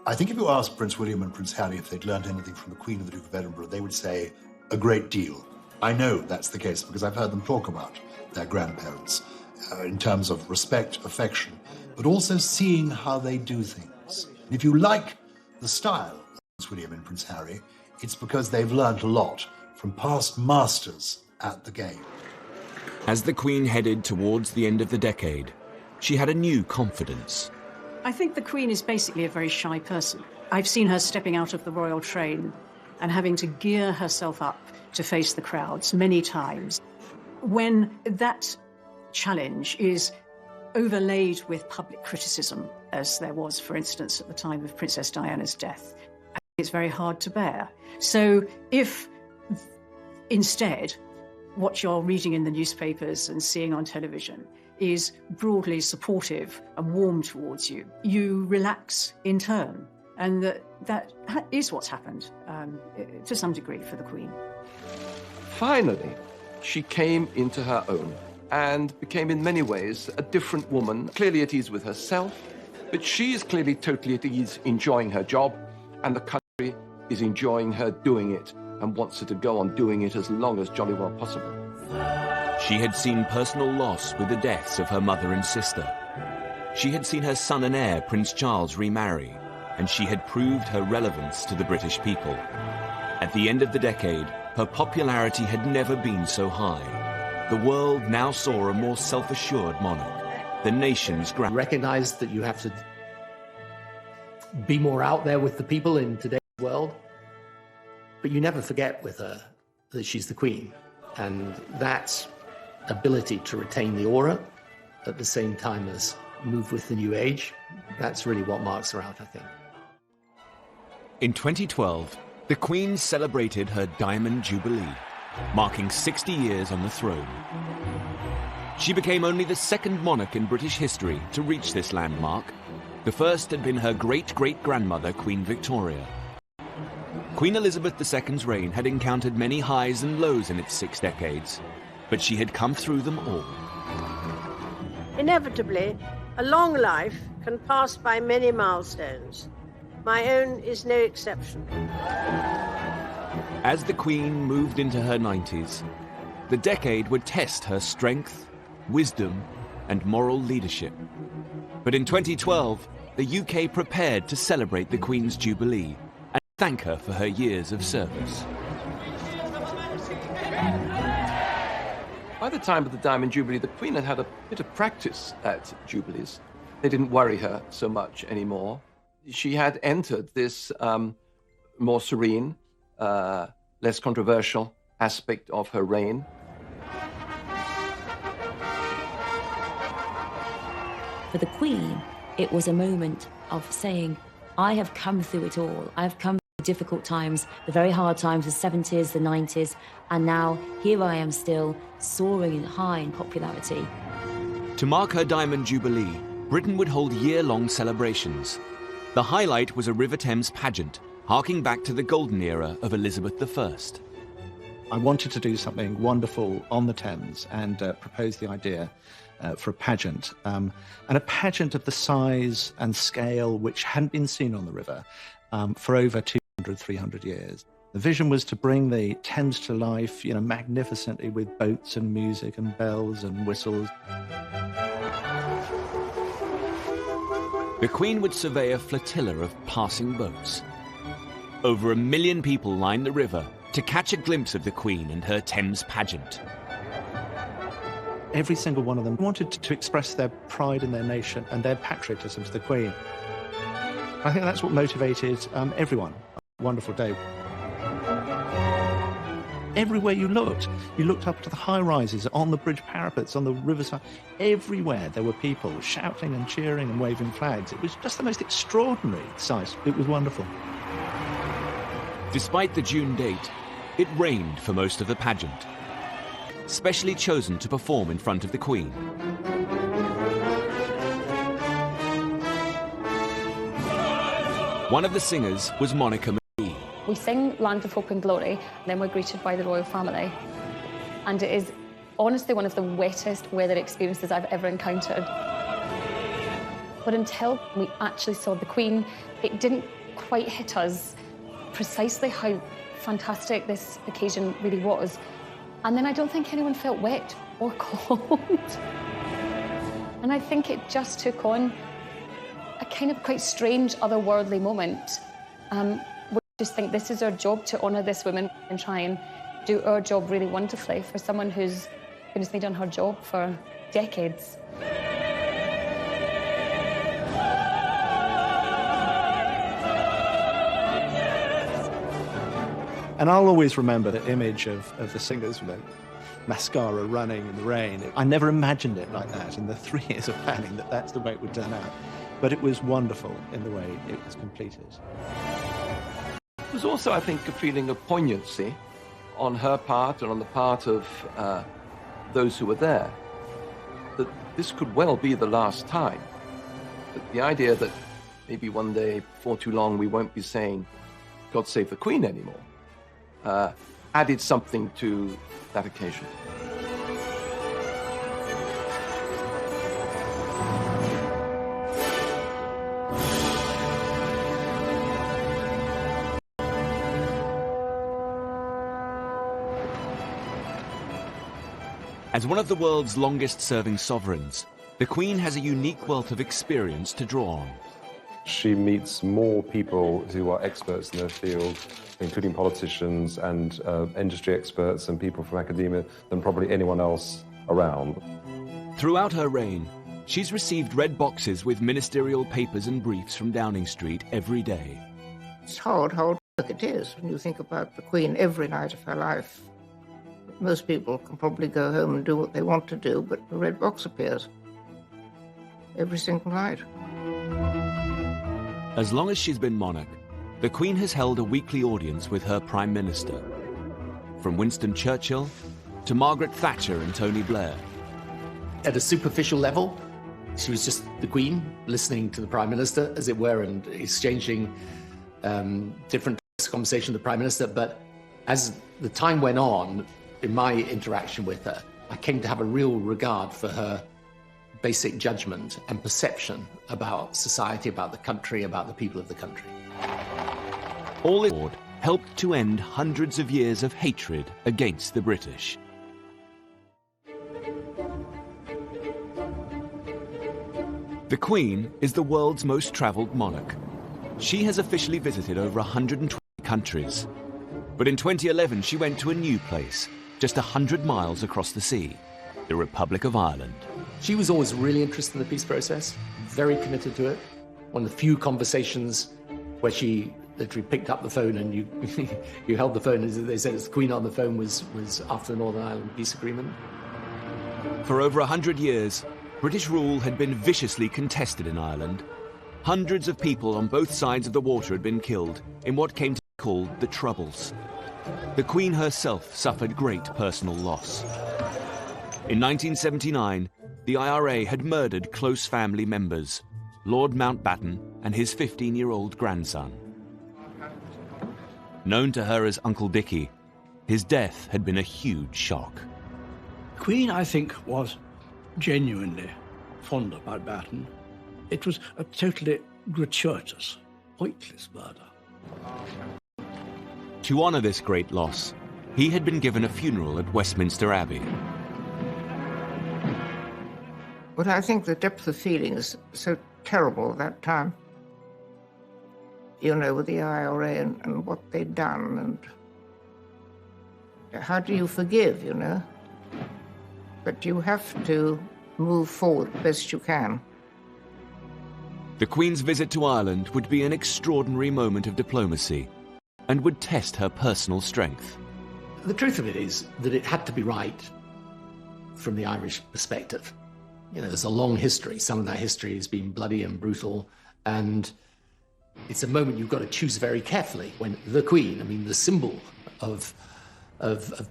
I think if you asked Prince William and Prince Harry if they'd learned anything from the Queen and the Duke of Edinburgh, they would say a great deal. I know that's the case because I've heard them talk about their grandparents in terms of respect, affection, but also seeing how they do things. And if you like the style of Prince William and Prince Harry, it's because they've learned a lot from past masters at the game. As the Queen headed towards the end of the decade, she had a new confidence. I think the Queen is basically a very shy person. I've seen her stepping out of the royal train and having to gear herself up to face the crowds many times. When that challenge is overlaid with public criticism, as there was, for instance, at the time of Princess Diana's death, I think it's very hard to bear. So if instead what you're reading in the newspapers and seeing on television is broadly supportive and warm towards you, you relax in turn. And that is what's happened to some degree for the Queen. Finally, she came into her own and became in many ways a different woman, clearly at ease with herself, but she is clearly totally at ease enjoying her job, and the country is enjoying her doing it and wants her to go on doing it as long as jolly well possible. She had seen personal loss with the deaths of her mother and sister. She had seen her son and heir, Prince Charles, remarry, and she had proved her relevance to the British people. At the end of the decade, her popularity had never been so high. The world now saw a more self-assured monarch, the nation's grand. Recognize that you have to be more out there with the people in today's world, but you never forget with her that she's the Queen, and that ability to retain the aura at the same time as move with the new age, that's really what marks her out, I think. In 2012, the Queen celebrated her Diamond Jubilee, marking 60 years on the throne. She became only the second monarch in British history to reach this landmark. The first had been her great-great-grandmother, Queen Victoria. Queen Elizabeth II's reign had encountered many highs and lows in its 6 decades, but she had come through them all. Inevitably, a long life can pass by many milestones. My own is no exception. As the Queen moved into her 90s, the decade would test her strength, wisdom, and moral leadership. But in 2012, the UK prepared to celebrate the Queen's Jubilee and thank her for her years of service. By the time of the Diamond Jubilee, the Queen had had a bit of practice at Jubilees. They didn't worry her so much anymore. She had entered this more serene, less controversial aspect of her reign. For the Queen, it was a moment of saying, I have come through it all. I have come through difficult times, the very hard times, the 70s, the 90s, and now here I am still, soaring high in popularity. To mark her Diamond Jubilee, Britain would hold year-long celebrations. The highlight was a River Thames pageant, harking back to the golden era of Elizabeth I. I wanted to do something wonderful on the Thames and proposed the idea for a pageant, and a pageant of the size and scale which hadn't been seen on the river for over 200, 300 years. The vision was to bring the Thames to life, magnificently with boats and music and bells and whistles. The Queen would survey a flotilla of passing boats. Over 1 million people lined the river to catch a glimpse of the Queen and her Thames pageant. Every single one of them wanted to express their pride in their nation and their patriotism to the Queen. I think that's what motivated everyone. A wonderful day. Everywhere you looked up to the high-rises, on the bridge parapets, on the riverside. Everywhere there were people shouting and cheering and waving flags. It was just the most extraordinary sight. It was wonderful. Despite the June date, it rained for most of the pageant. Specially chosen to perform in front of the Queen. One of the singers was Monica McGee. We sing Land of Hope and Glory, and then we're greeted by the royal family. And it is honestly one of the wettest weather experiences I've ever encountered. But until we actually saw the Queen, it didn't quite hit us precisely how fantastic this occasion really was. And then I don't think anyone felt wet or cold. And I think it just took on a kind of quite strange, otherworldly moment. We just think this is our job, to honour this woman and try and do our job really wonderfully for someone who's been done her job for decades. And I'll always remember the image of the singers with mascara running in the rain. I never imagined it like that in the 3 years of planning, that's the way it would turn out. But it was wonderful in the way it was completed. There was also, I think, a feeling of poignancy on her part and on the part of those who were there, that this could well be the last time. That the idea that maybe one day, before too long, we won't be saying, God save the Queen anymore, added something to that occasion. As one of the world's longest-serving sovereigns, the Queen has a unique wealth of experience to draw on. She meets more people who are experts in their field, including politicians and industry experts and people from academia, than probably anyone else around. Throughout her reign, she's received red boxes with ministerial papers and briefs from Downing Street every day. It's hard work it is when you think about the Queen every night of her life. Most people can probably go home and do what they want to do, but the red box appears every single night. As long as she's been monarch, the Queen has held a weekly audience with her Prime Minister. From Winston Churchill to Margaret Thatcher and Tony Blair. At a superficial level, she was just the Queen, listening to the Prime Minister, as it were, and exchanging different conversations with the Prime Minister. But as the time went on, in my interaction with her, I came to have a real regard for her basic judgment and perception about society, about the country, about the people of the country. All this helped to end hundreds of years of hatred against the British. The Queen is the world's most travelled monarch. She has officially visited over 120 countries. But in 2011, she went to a new place, just 100 miles across the sea, the Republic of Ireland. She was always really interested in the peace process, very committed to it. One of the few conversations where she literally picked up the phone and you held the phone, as they said, it's the Queen on the phone, was after the Northern Ireland peace agreement. For over 100 years, British rule had been viciously contested in Ireland. Hundreds of people on both sides of the water had been killed in what came to be called the Troubles. The Queen herself suffered great personal loss. In 1979, the IRA had murdered close family members, Lord Mountbatten and his 15-year-old grandson. Known to her as Uncle Dickie, his death had been a huge shock. The Queen, I think, was genuinely fond of Mountbatten. It was a totally gratuitous, pointless murder. To honour this great loss, he had been given a funeral at Westminster Abbey. But I think the depth of feeling is so terrible at that time. You know, with the IRA and what they'd done, and how do you forgive, you know? But you have to move forward best you can. The Queen's visit to Ireland would be an extraordinary moment of diplomacy and would test her personal strength. The truth of it is that it had to be right from the Irish perspective. You know, there's a long history. Some of that history has been bloody and brutal, and it's a moment you've got to choose very carefully when the Queen, I mean, the symbol of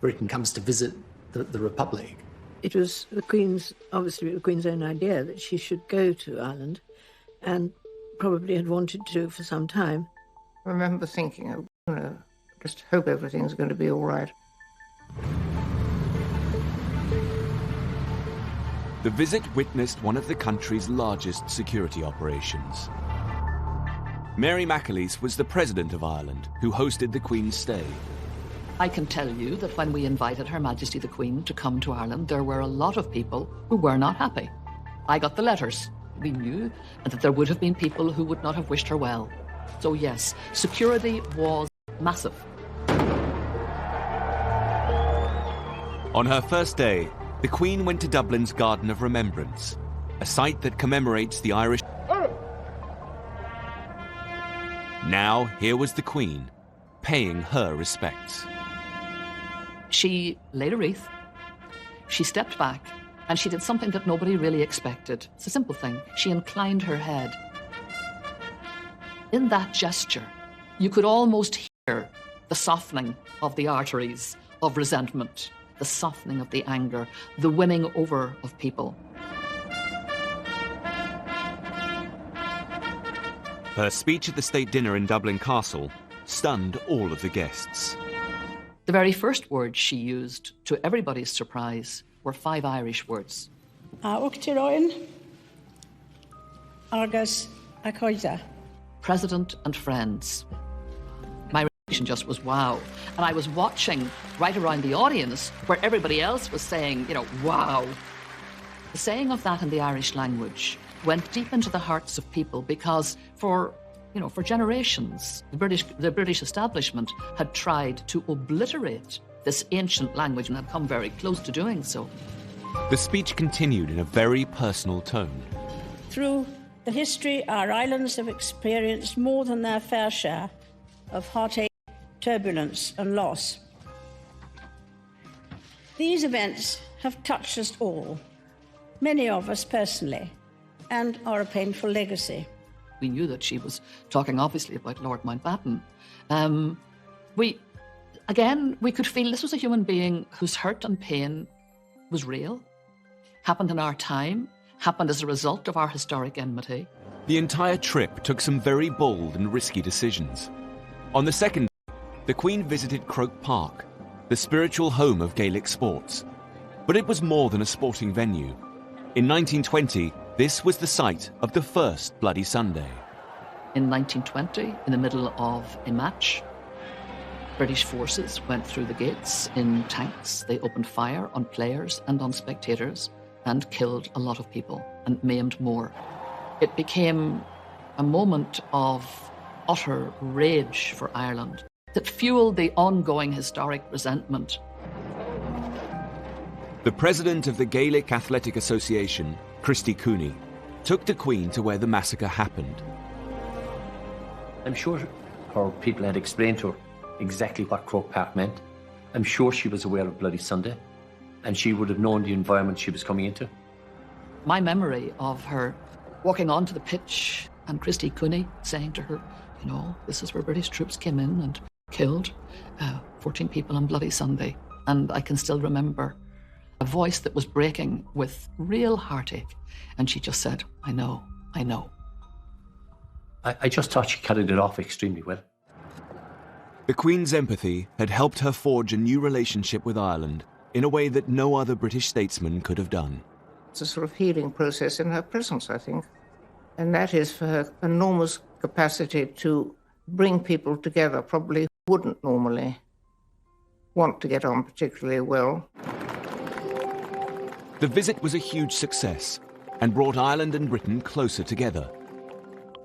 Britain, comes to visit the Republic. It was the Queen's, obviously the Queen's own idea that she should go to Ireland, and probably had wanted to for some time. I remember thinking, you know, just hope everything's going to be all right. The visit witnessed one of the country's largest security operations. Mary McAleese was the President of Ireland, who hosted the Queen's stay. I can tell you that when we invited Her Majesty the Queen to come to Ireland, there were a lot of people who were not happy. I got the letters. We knew that there would have been people who would not have wished her well. So yes, security was massive. On her first day, the Queen went to Dublin's Garden of Remembrance, a site that commemorates the Irish. Now, here was the Queen, paying her respects. She laid a wreath, she stepped back, and she did something that nobody really expected. It's a simple thing. She inclined her head. In that gesture, you could almost hear the softening of the arteries of resentment, the softening of the anger, the winning over of people. Her speech at the state dinner in Dublin Castle stunned all of the guests. The very first words she used, to everybody's surprise, were 5 Irish words. President and friends. My reaction just was wow. And I was watching right around the audience where everybody else was saying, you know, wow. The saying of that in the Irish language went deep into the hearts of people because for generations, the British establishment had tried to obliterate this ancient language and had come very close to doing so. The speech continued in a very personal tone. Through the history, our islands have experienced more than their fair share of heartache, turbulence and loss. These events have touched us all, many of us personally, and are a painful legacy. We knew that she was talking obviously about Lord Mountbatten. We could feel this was a human being whose hurt and pain was real, happened in our time, happened as a result of our historic enmity. The entire trip took some very bold and risky decisions. On the second day, the Queen visited Croke Park, the spiritual home of Gaelic sports. But it was more than a sporting venue. In 1920, this was the site of the first Bloody Sunday. In 1920, in the middle of a match, British forces went through the gates in tanks. They opened fire on players and on spectators and killed a lot of people and maimed more. It became a moment of utter rage for Ireland that fueled the ongoing historic resentment. The president of the Gaelic Athletic Association, Christy Cooney, took the Queen to where the massacre happened. I'm sure her people had explained to her exactly what Croke Park meant. I'm sure she was aware of Bloody Sunday, and she would have known the environment she was coming into. My memory of her walking onto the pitch and Christy Cooney saying to her, you know, this is where British troops came in and killed 14 people on Bloody Sunday. And I can still remember a voice that was breaking with real heartache. And she just said, I know, I know. I just thought she carried it off extremely well. The Queen's empathy had helped her forge a new relationship with Ireland in a way that no other British statesman could have done. It's a sort of healing process in her presence, I think. And that is for her enormous capacity to bring people together, probably wouldn't normally want to get on particularly well. The visit was a huge success and brought Ireland and Britain closer together.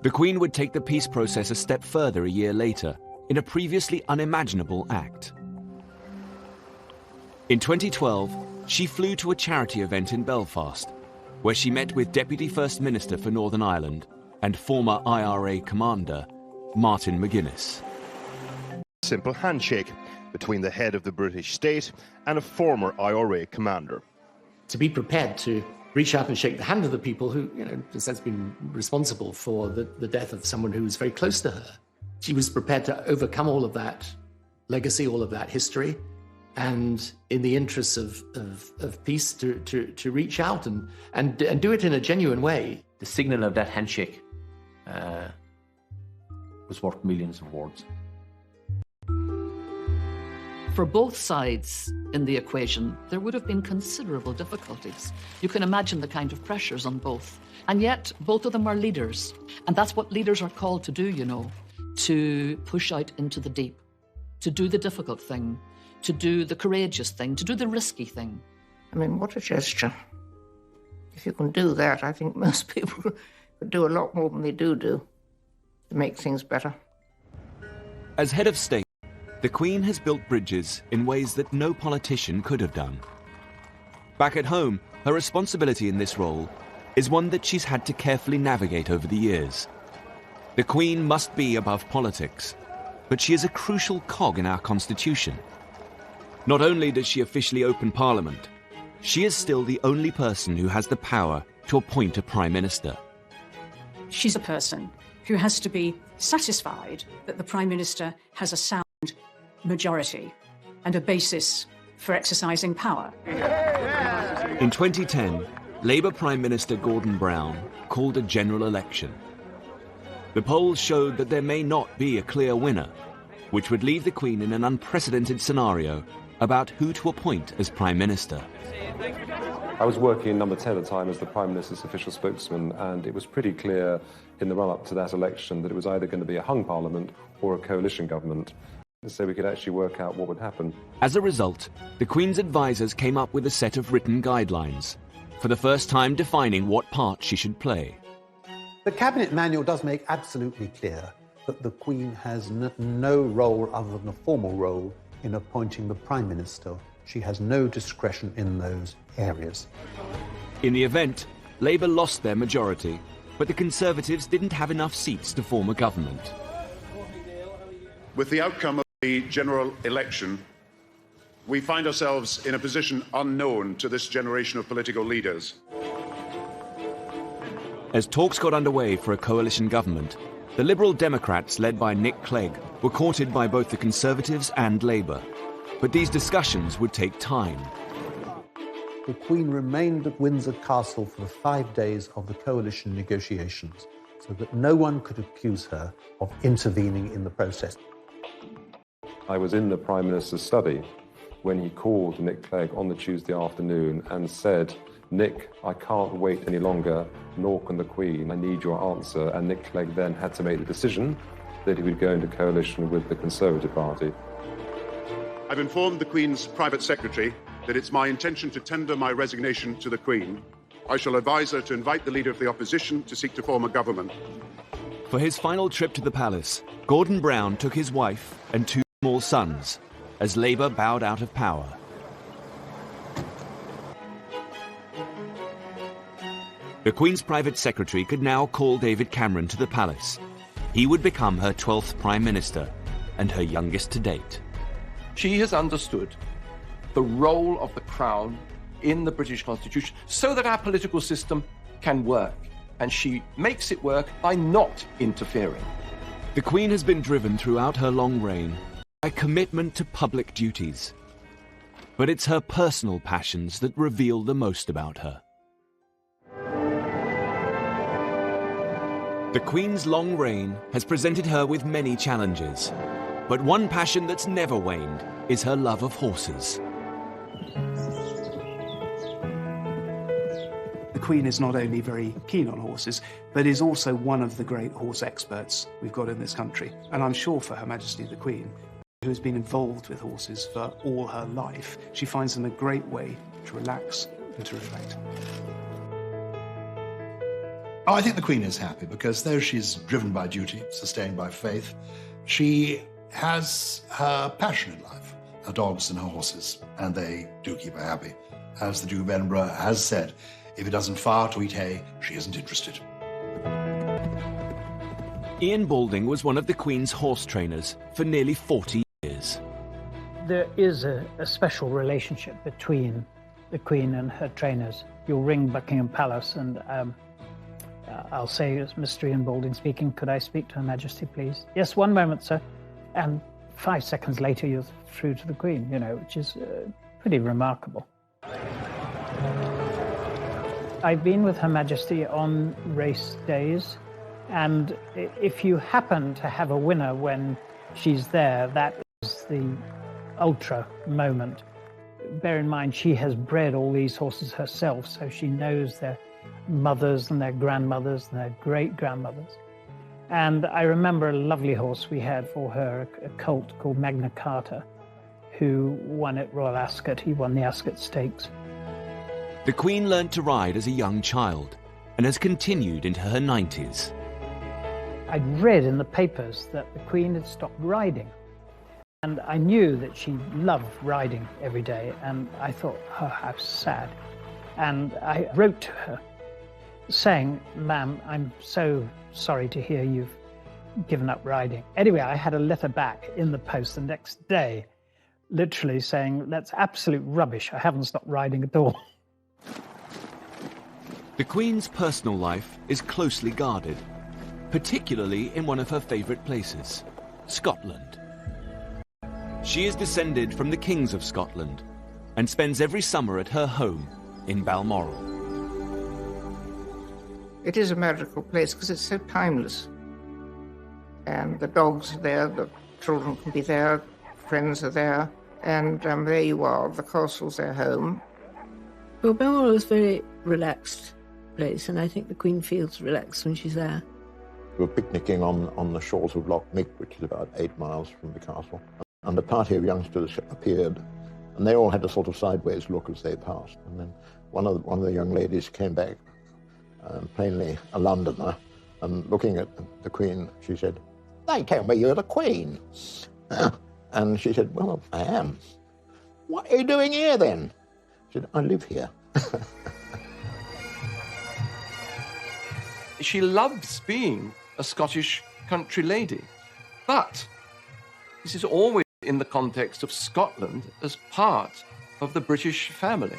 The Queen would take the peace process a step further a year later in a previously unimaginable act. In 2012, she flew to a charity event in Belfast, where she met with Deputy First Minister for Northern Ireland and former IRA commander, Martin McGuinness. Simple handshake between the head of the British state and a former IRA commander. To be prepared to reach out and shake the hand of the people who, has been responsible for the death of someone who was very close to her. She was prepared to overcome all of that legacy, all of that history, and in the interests of peace, to reach out and do it in a genuine way. The signal of that handshake was worth millions of words. For both sides in the equation, there would have been considerable difficulties. You can imagine the kind of pressures on both. And yet, both of them are leaders. And that's what leaders are called to do, to push out into the deep, to do the difficult thing, to do the courageous thing, to do the risky thing. I mean, what a gesture. If you can do that, I think most people could do a lot more than they do to make things better. As head of state, the Queen has built bridges in ways that no politician could have done. Back at home, her responsibility in this role is one that she's had to carefully navigate over the years. The Queen must be above politics, but she is a crucial cog in our constitution. Not only does she officially open Parliament, she is still the only person who has the power to appoint a Prime Minister. She's a person who has to be satisfied that the Prime Minister has a sound majority and a basis for exercising power. In 2010, Labour Prime Minister Gordon Brown called a general election. The polls showed that there may not be a clear winner, which would leave the Queen in an unprecedented scenario about who to appoint as Prime Minister. I was working in Number 10 at the time as the Prime Minister's official spokesman, and it was pretty clear in the run-up to that election that it was either going to be a hung parliament or a coalition government, so we could actually work out what would happen. As a result, the Queen's advisers came up with a set of written guidelines, for the first time defining what part she should play. The Cabinet Manual does make absolutely clear that the Queen has no role other than a formal role in appointing the Prime Minister. She has no discretion in those areas. In the event, Labour lost their majority, but the Conservatives didn't have enough seats to form a government. With the outcome of the general election, we find ourselves in a position unknown to this generation of political leaders. As talks got underway for a coalition government, the Liberal Democrats, led by Nick Clegg, were courted by both the Conservatives and Labour. But these discussions would take time. The Queen remained at Windsor Castle for the 5 days of the coalition negotiations, so that no one could accuse her of intervening in the process. I was in the Prime Minister's study when he called Nick Clegg on the Tuesday afternoon and said, "Nick, I can't wait any longer, nor can the Queen. I need your answer." And Nick Clegg then had to make the decision that he would go into coalition with the Conservative Party. I've informed the Queen's private secretary that it's my intention to tender my resignation to the Queen. I shall advise her to invite the Leader of the Opposition to seek to form a government. For his final trip to the palace, Gordon Brown took his wife and 2 small sons as Labour bowed out of power. The Queen's private secretary could now call David Cameron to the palace. He would become her 12th Prime Minister and her youngest to date. She has understood the role of the Crown in the British Constitution so that our political system can work. And she makes it work by not interfering. The Queen has been driven throughout her long reign by commitment to public duties. But it's her personal passions that reveal the most about her. The Queen's long reign has presented her with many challenges. But one passion that's never waned is her love of horses. The Queen is not only very keen on horses, but is also one of the great horse experts we've got in this country. And I'm sure for Her Majesty the Queen, who has been involved with horses for all her life, she finds them a great way to relax and to reflect. Oh, I think the Queen is happy because though she's driven by duty, sustained by faith, she has her passion in life, her dogs and her horses, and they do keep her happy. As the Duke of Edinburgh has said, if it doesn't fire to eat hay, she isn't interested. Ian Balding was one of the Queen's horse trainers for nearly 40 years. There is a special relationship between the Queen and her trainers. You'll ring Buckingham Palace and I'll say, it's Mr. Ian Balding speaking, could I speak to Her Majesty, please? Yes, one moment, sir. And 5 seconds later, you're through to the Queen, you know, which is pretty remarkable. I've been with Her Majesty on race days, and if you happen to have a winner when she's there, that is the ultra moment. Bear in mind, she has bred all these horses herself, so she knows their mothers and their grandmothers and their great-grandmothers. And I remember a lovely horse we had for her, a colt called Magna Carta, who won at Royal Ascot. He won the Ascot Stakes. The Queen learnt to ride as a young child and has continued into her 90s. I'd read in the papers that the Queen had stopped riding. And I knew that she loved riding every day, and I thought, oh, how sad. And I wrote to her saying, ma'am, I'm so sorry to hear you've given up riding. Anyway, I had a letter back in the post the next day, literally saying, that's absolute rubbish. I haven't stopped riding at all. The Queen's personal life is closely guarded, particularly in one of her favourite places, Scotland. She is descended from the Kings of Scotland and spends every summer at her home in Balmoral. It is a magical place because it's so timeless. And the dogs are there, the children can be there, friends are there, and there you are, the castle's their home. Well, Balmoral is a very relaxed place, and I think the Queen feels relaxed when she's there. We were picnicking on the shores of Loch Mick, which is about 8 miles from the castle, and a party of youngsters appeared, and they all had a sort of sideways look as they passed. And then one of the young ladies came back, plainly a Londoner, and looking at the Queen, she said, "They tell me you're the Queen." And she said, "Well, I am." "What are you doing here then?" She said, "I live here." She loves being a Scottish country lady, but this is always in the context of Scotland as part of the British family.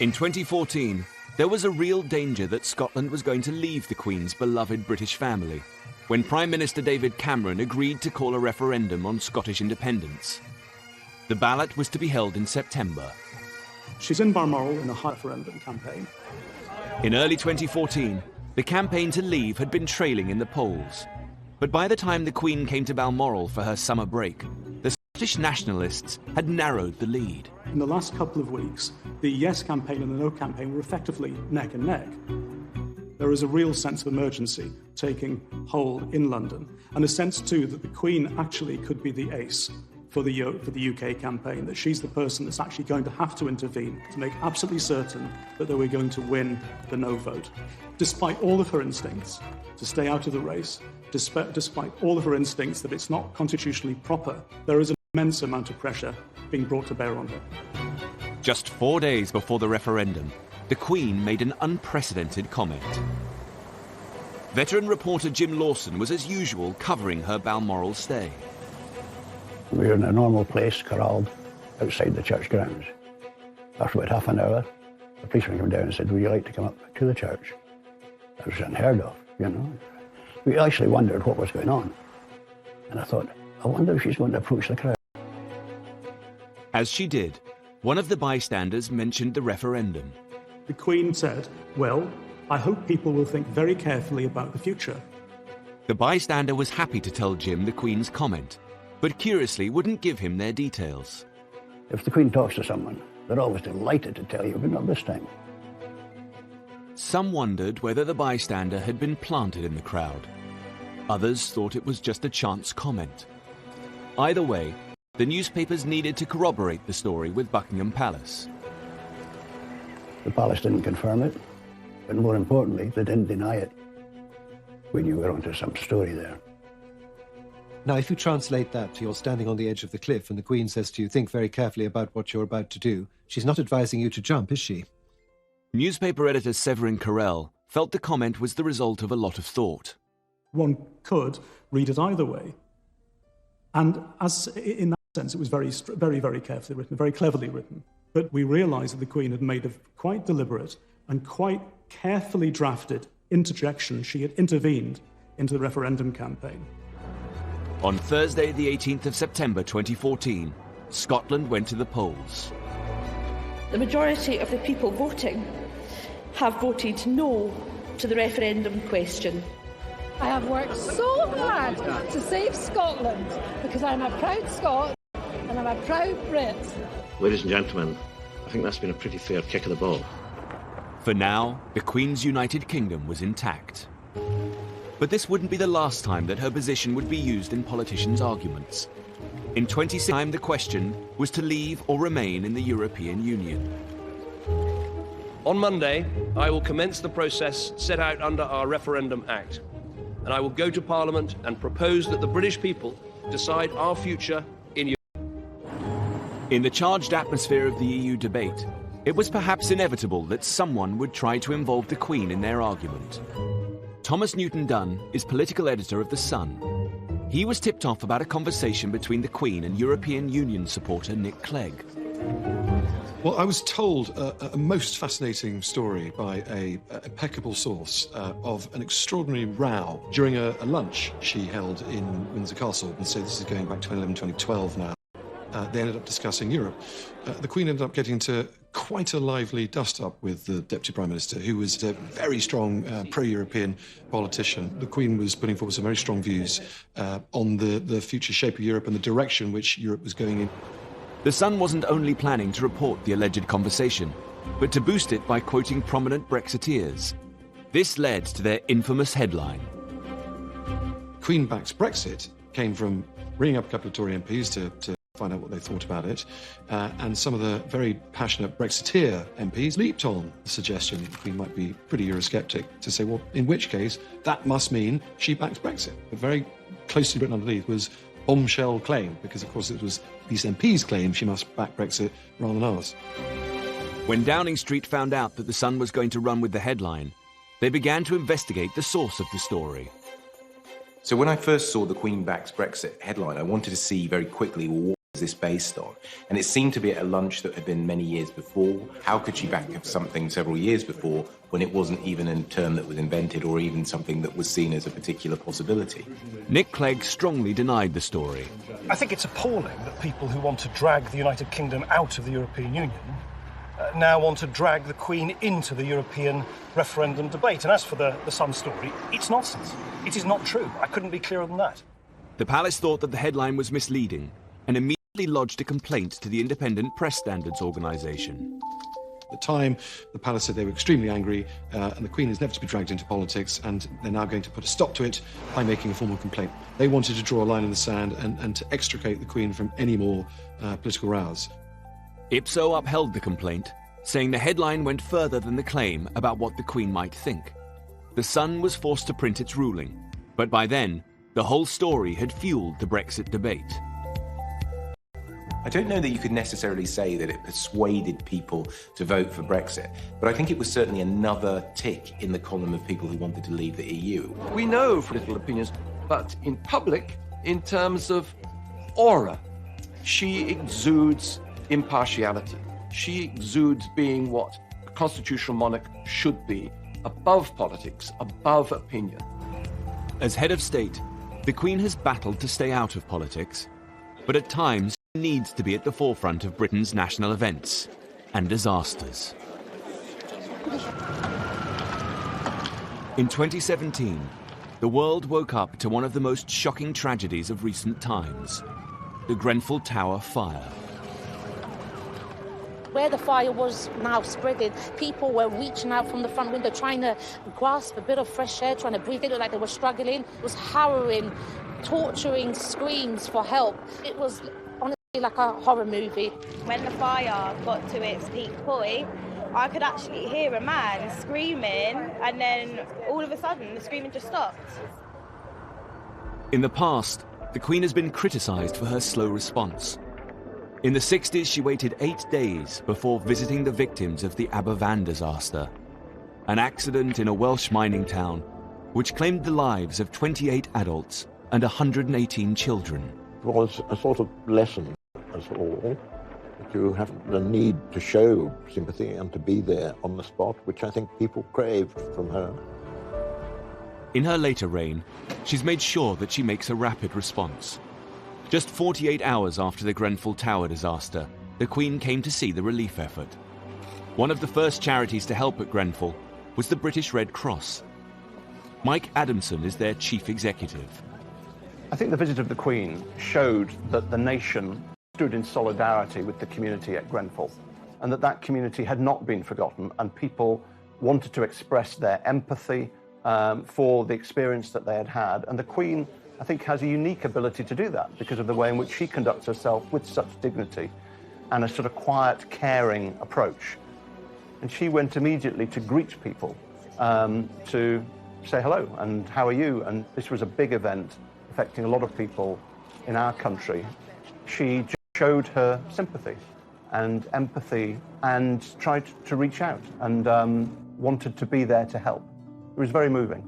In 2014, there was a real danger that Scotland was going to leave the Queen's beloved British family when Prime Minister David Cameron agreed to call a referendum on Scottish independence. The ballot was to be held in September. She's in Balmoral in a referendum campaign. In early 2014, the campaign to leave had been trailing in the polls. But by the time the Queen came to Balmoral for her summer break, the Scottish nationalists had narrowed the lead. In the last couple of weeks, the Yes campaign and the No campaign were effectively neck and neck. There is a real sense of emergency taking hold in London, and a sense too that the Queen actually could be the ace for the UK campaign, that she's the person that's actually going to have to intervene to make absolutely certain that they were going to win the No vote. Despite all of her instincts to stay out of the race, despite all of her instincts that it's not constitutionally proper, there is an immense amount of pressure being brought to bear on her. Just 4 days before the referendum, the Queen made an unprecedented comment. Veteran reporter Jim Lawson was as usual covering her Balmoral stay. We were in a normal place, corralled outside the church grounds. After about half an hour, the policeman came down and said, "Would you like to come up to the church?" That was unheard of, you know. We actually wondered what was going on. And I thought, I wonder if she's going to approach the crowd. As she did, one of the bystanders mentioned the referendum. The Queen said, "Well, I hope people will think very carefully about the future." The bystander was happy to tell Jim the Queen's comment, but curiously wouldn't give him their details. If the Queen talks to someone, they're always delighted to tell you, but not this time. Some wondered whether the bystander had been planted in the crowd. Others thought it was just a chance comment. Either way, the newspapers needed to corroborate the story with Buckingham Palace. The palace didn't confirm it, but more importantly, they didn't deny it. We knew we were onto some story there. Now, if you translate that to you're standing on the edge of the cliff and the Queen says to you, think very carefully about what you're about to do, she's not advising you to jump, is she? Newspaper editor Severin Carrel felt the comment was the result of a lot of thought. One could read it either way. And as in that sense, it was very, very carefully written, very cleverly written. But we realised that the Queen had made a quite deliberate and quite carefully drafted interjection. She had intervened into the referendum campaign. On Thursday, the 18th of September 2014, Scotland went to the polls. The majority of the people voting have voted no to the referendum question. I have worked so hard to save Scotland because I'm a proud Scot and I'm a proud Brit. Ladies and gentlemen, I think that's been a pretty fair kick of the ball. For now, the Queen's United Kingdom was intact. But this wouldn't be the last time that her position would be used in politicians' arguments. In 2016, the question was to leave or remain in the European Union. On Monday, I will commence the process set out under our Referendum Act, and I will go to Parliament and propose that the British people decide our future in Europe. In the charged atmosphere of the EU debate, it was perhaps inevitable that someone would try to involve the Queen in their argument. Thomas Newton Dunn is political editor of The Sun. He was tipped off about a conversation between the Queen and European Union supporter Nick Clegg. Well, I was told a most fascinating story by an impeccable source of an extraordinary row during a lunch she held in Windsor Castle. And so this is going back 2011, 2012 now. They ended up discussing Europe. The Queen ended up getting into quite a lively dust-up with the Deputy Prime Minister, who was a very strong pro-European politician. The Queen was putting forward some very strong views on the future shape of Europe and the direction which Europe was going in. The Sun wasn't only planning to report the alleged conversation, but to boost it by quoting prominent Brexiteers. This led to their infamous headline. Queen backs Brexit came from ringing up a couple of Tory MPs to find out what they thought about it, and some of the very passionate Brexiteer MPs leaped on the suggestion that the Queen might be pretty Eurosceptic to say, well, in which case, that must mean she backs Brexit. But very closely written underneath was bombshell claim, because of course it was these MPs' claim she must back Brexit rather than ours. When Downing Street found out that The Sun was going to run with the headline, they began to investigate the source of the story. So when I first saw the Queen backs Brexit headline, I wanted to see very quickly, well, what was this based on? And it seemed to be at a lunch that had been many years before. How could she back something several years before when it wasn't even a term that was invented or even something that was seen as a particular possibility? Nick Clegg strongly denied the story. I think it's appalling that people who want to drag the United Kingdom out of the European Union now want to drag the Queen into the European referendum debate. And as for the Sun story, it's nonsense. It is not true. I couldn't be clearer than that. The palace thought that the headline was misleading and immediately lodged a complaint to the Independent Press Standards Organisation. At the time, the palace said they were extremely angry, and the Queen is never to be dragged into politics, and they're now going to put a stop to it by making a formal complaint. They wanted to draw a line in the sand and to extricate the Queen from any more political rows. Ipso upheld the complaint, saying the headline went further than the claim about what the Queen might think. The Sun was forced to print its ruling, but by then, the whole story had fueled the Brexit debate. I don't know that you could necessarily say that it persuaded people to vote for Brexit, but I think it was certainly another tick in the column of people who wanted to leave the EU. We know political opinions, but in public, in terms of aura, she exudes impartiality. She exudes being what a constitutional monarch should be, above politics, above opinion. As head of state, the Queen has battled to stay out of politics, but at times needs to be at the forefront of Britain's national events and disasters. In 2017, the world woke up to one of the most shocking tragedies of recent times, the Grenfell Tower fire. Where the fire was now spreading, people were reaching out from the front window, trying to grasp a bit of fresh air, trying to breathe. It looked like they were struggling. It was harrowing, torturing screams for help. It was like a horror movie. When the fire got to its peak point, I could actually hear a man screaming, and then all of a sudden the screaming just stopped. In the past, the Queen has been criticised for her slow response. In the 60s, she waited 8 days before visiting the victims of the Aberfan disaster, an accident in a Welsh mining town which claimed the lives of 28 adults and 118 children. It was a sort of lesson, as all, that you have the need to show sympathy and to be there on the spot, which I think people craved from her. In her later reign, she's made sure that she makes a rapid response. Just 48 hours after the Grenfell Tower disaster, the Queen came to see the relief effort. One of the first charities to help at Grenfell was the British Red Cross. Mike Adamson is their chief executive. I think the visit of the Queen showed that the nation stood in solidarity with the community at Grenfell, and that community had not been forgotten, and people wanted to express their empathy for the experience that they had had. And the Queen, I think, has a unique ability to do that because of the way in which she conducts herself with such dignity and a sort of quiet, caring approach. And she went immediately to greet people, to say hello and how are you? And this was a big event affecting a lot of people in our country. She showed her sympathy and empathy and tried to reach out and wanted to be there to help. It was very moving.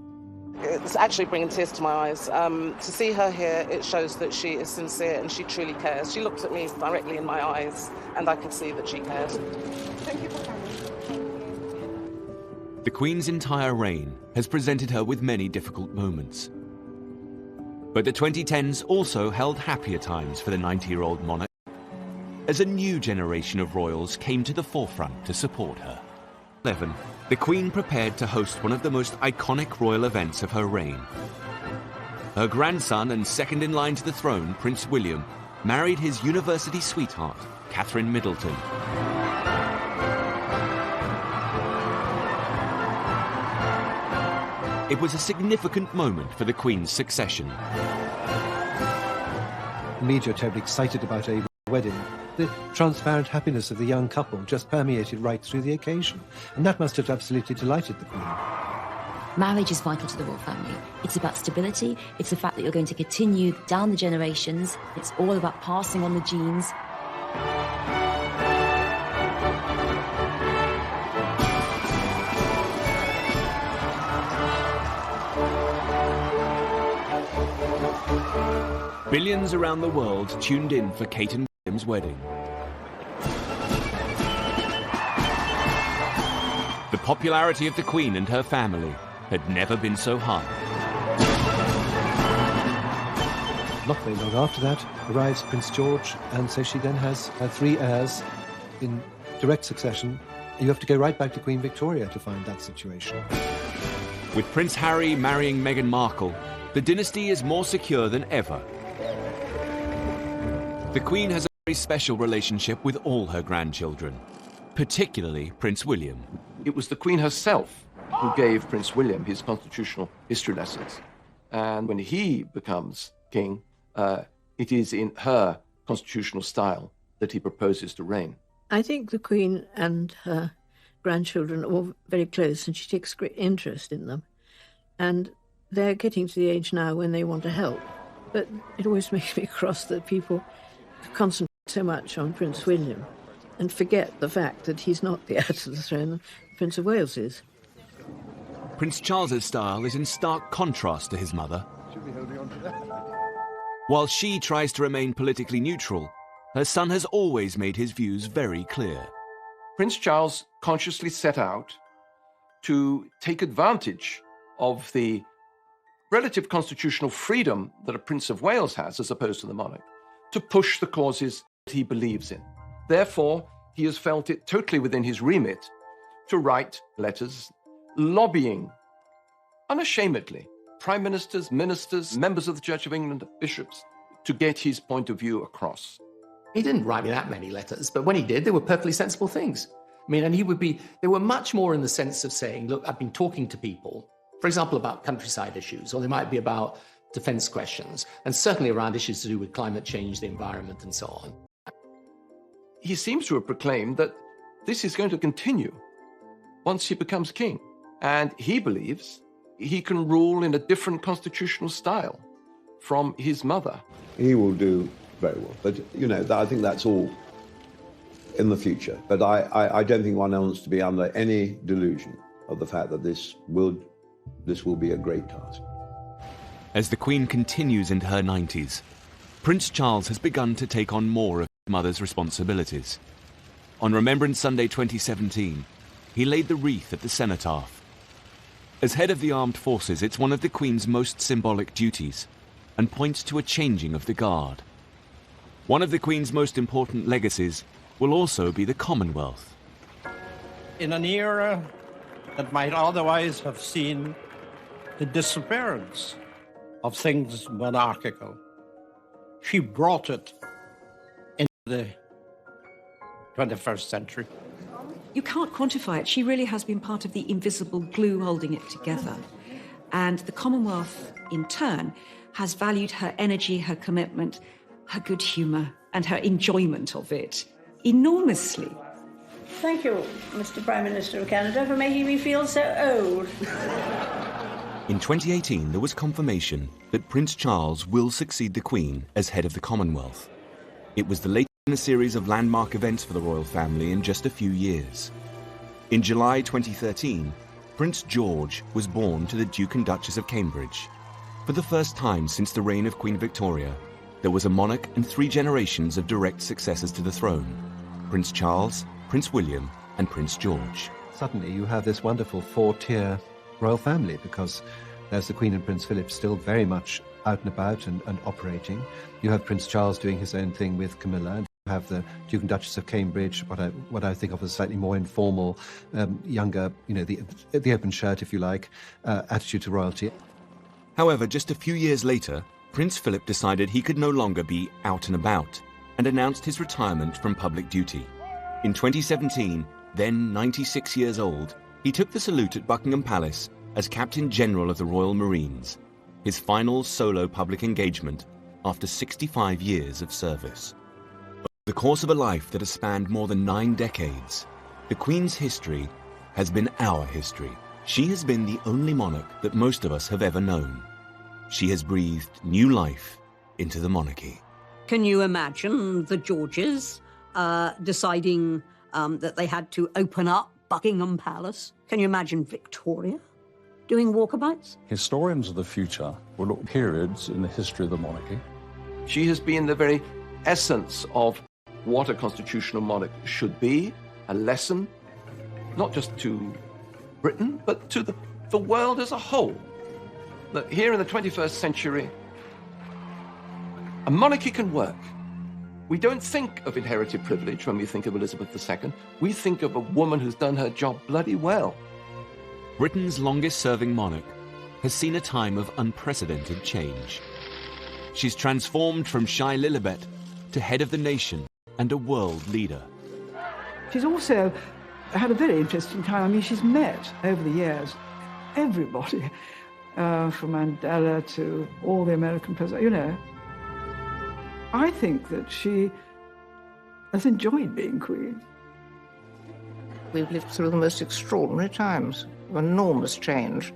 It's actually bringing tears to my eyes. To see her here, it shows that she is sincere and she truly cares. She looked at me directly in my eyes and I could see that she cared. Thank you for coming. The Queen's entire reign has presented her with many difficult moments. But the 2010s also held happier times for the 90-year-old monarch, as a new generation of royals came to the forefront to support her. 11. The Queen prepared to host one of the most iconic royal events of her reign. Her grandson and second in line to the throne, Prince William, married his university sweetheart, Catherine Middleton. It was a significant moment for the Queen's succession. The media are terribly excited about a wedding. The transparent happiness of the young couple just permeated right through the occasion. And that must have absolutely delighted the Queen. Marriage is vital to the royal family. It's about stability. It's the fact that you're going to continue down the generations. It's all about passing on the genes. Billions around the world tuned in for Kate and William's wedding. The popularity of the Queen and her family had never been so high. Not very long after that arrives Prince George, and so she then has her 3 heirs in direct succession. You have to go right back to Queen Victoria to find that situation. With Prince Harry marrying Meghan Markle, the dynasty is more secure than ever. The Queen has a very special relationship with all her grandchildren, particularly Prince William. It was the Queen herself who gave Prince William his constitutional history lessons. And when he becomes king, it is in her constitutional style that he proposes to reign. I think the Queen and her grandchildren are all very close, and she takes great interest in them. And they're getting to the age now when they want to help. But it always makes me cross that people concentrate so much on Prince William and forget the fact that he's not the heir to the throne, Prince of Wales is. Prince Charles's style is in stark contrast to his mother. While she tries to remain politically neutral, her son has always made his views very clear. Prince Charles consciously set out to take advantage of the relative constitutional freedom that a Prince of Wales has, as opposed to the monarch, to push the causes that he believes in. Therefore, he has felt it totally within his remit to write letters lobbying unashamedly prime ministers, ministers, members of the Church of England, bishops, to get his point of view across. He didn't write me that many letters, but when he did, they were perfectly sensible things. I mean, and they were much more in the sense of saying, look, I've been talking to people, for example, about countryside issues, or they might be about defense questions, and certainly around issues to do with climate change, the environment, and so on. he seems to have proclaimed that this is going to continue once he becomes king. And he believes he can rule in a different constitutional style from his mother. He will do very well. But, you know, I think that's all in the future. But I don't think one wants to be under any delusion of the fact that this will be a great task. As the Queen continues into her 90s, Prince Charles has begun to take on more of his mother's responsibilities. On Remembrance Sunday 2017, he laid the wreath at the cenotaph. As head of the armed forces, it's one of the Queen's most symbolic duties and points to a changing of the guard. One of the Queen's most important legacies will also be the Commonwealth. In an era that might otherwise have seen the disappearance of things monarchical, she brought it into the 21st century. You can't quantify it. She really has been part of the invisible glue holding it together. And the Commonwealth, in turn, has valued her energy, her commitment, her good humour, and her enjoyment of it enormously. Thank you, Mr. Prime Minister of Canada, for making me feel so old. In 2018, there was confirmation that Prince Charles will succeed the Queen as head of the Commonwealth. It was the latest in a series of landmark events for the royal family in just a few years. In July 2013, Prince George was born to the Duke and Duchess of Cambridge. For the first time since the reign of Queen Victoria, there was a monarch and 3 generations of direct successors to the throne: Prince Charles, Prince William, and Prince George. Suddenly you have this wonderful 4-tier royal family, because there's the Queen and Prince Philip still very much out and about and operating. You have Prince Charles doing his own thing with Camilla, and you have the Duke and Duchess of Cambridge, what I think of as slightly more informal, younger, you know, the open shirt, if you like, attitude to royalty. However, just a few years later, Prince Philip decided he could no longer be out and about and announced his retirement from public duty. In 2017, then 96 years old, he took the salute at Buckingham Palace as Captain General of the Royal Marines, his final solo public engagement after 65 years of service. Over the course of a life that has spanned more than 9 decades, the Queen's history has been our history. She has been the only monarch that most of us have ever known. She has breathed new life into the monarchy. Can you imagine the Georges deciding that they had to open up Buckingham Palace? Can you imagine Victoria doing walkabouts? Historians of the future will look periods in the history of the monarchy. She has been the very essence of what a constitutional monarch should be, a lesson, not just to Britain, but to the world as a whole. That here in the 21st century, a monarchy can work. We don't think of inherited privilege when we think of Elizabeth II. We think of a woman who's done her job bloody well. Britain's longest-serving monarch has seen a time of unprecedented change. She's transformed from shy Lilibet to head of the nation and a world leader. She's also had a very interesting time. I mean, she's met over the years everybody, from Mandela to all the American presidents, you know. I think that she has enjoyed being Queen. We've lived through the most extraordinary times, of enormous change,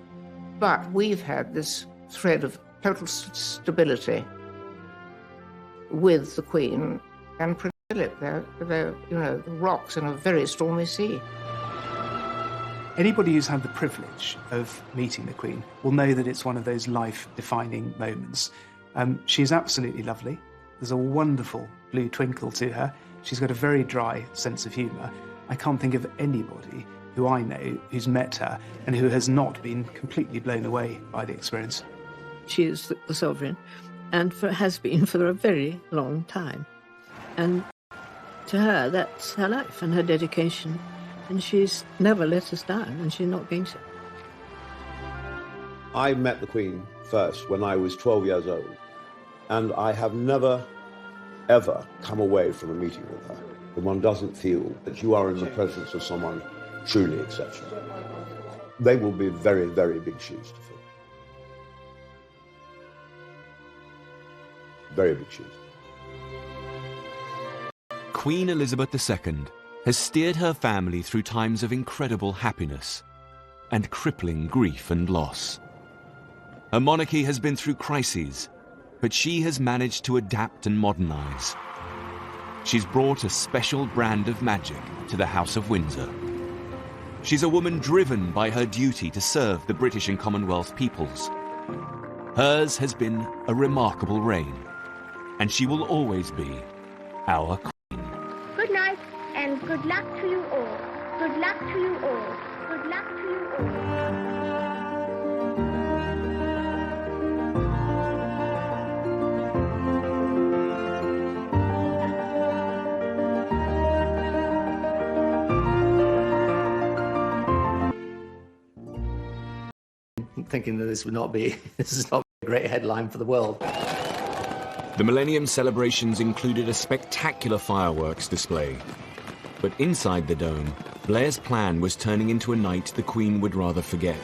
but we've had this thread of total stability with the Queen and Prince Philip. They're, you know, the rocks in a very stormy sea. Anybody who's had the privilege of meeting the Queen will know that it's one of those life-defining moments. She's absolutely lovely. There's a wonderful blue twinkle to her. She's got a very dry sense of humour. I can't think of anybody who I know who's met her and who has not been completely blown away by the experience. She is the sovereign, and has been for a very long time. And to her, that's her life and her dedication. And she's never let us down, and she's not going to. I met the Queen first when I was 12 years old, and I have never, ever come away from a meeting with her that one doesn't feel that you are in the presence of someone truly exceptional. They will be very, very big shoes to fill. Very big shoes. Queen Elizabeth II has steered her family through times of incredible happiness and crippling grief and loss. Her monarchy has been through crises, but she has managed to adapt and modernize. She's brought a special brand of magic to the House of Windsor. She's a woman driven by her duty to serve the British and Commonwealth peoples. Hers has been a remarkable reign, and she will always be our Queen. Good night, and good luck to you all. Good luck to you all. Good luck to you all. Thinking that this is not a great headline for the world. The Millennium celebrations included a spectacular fireworks display. But inside the dome, Blair's plan was turning into a night the Queen would rather forget.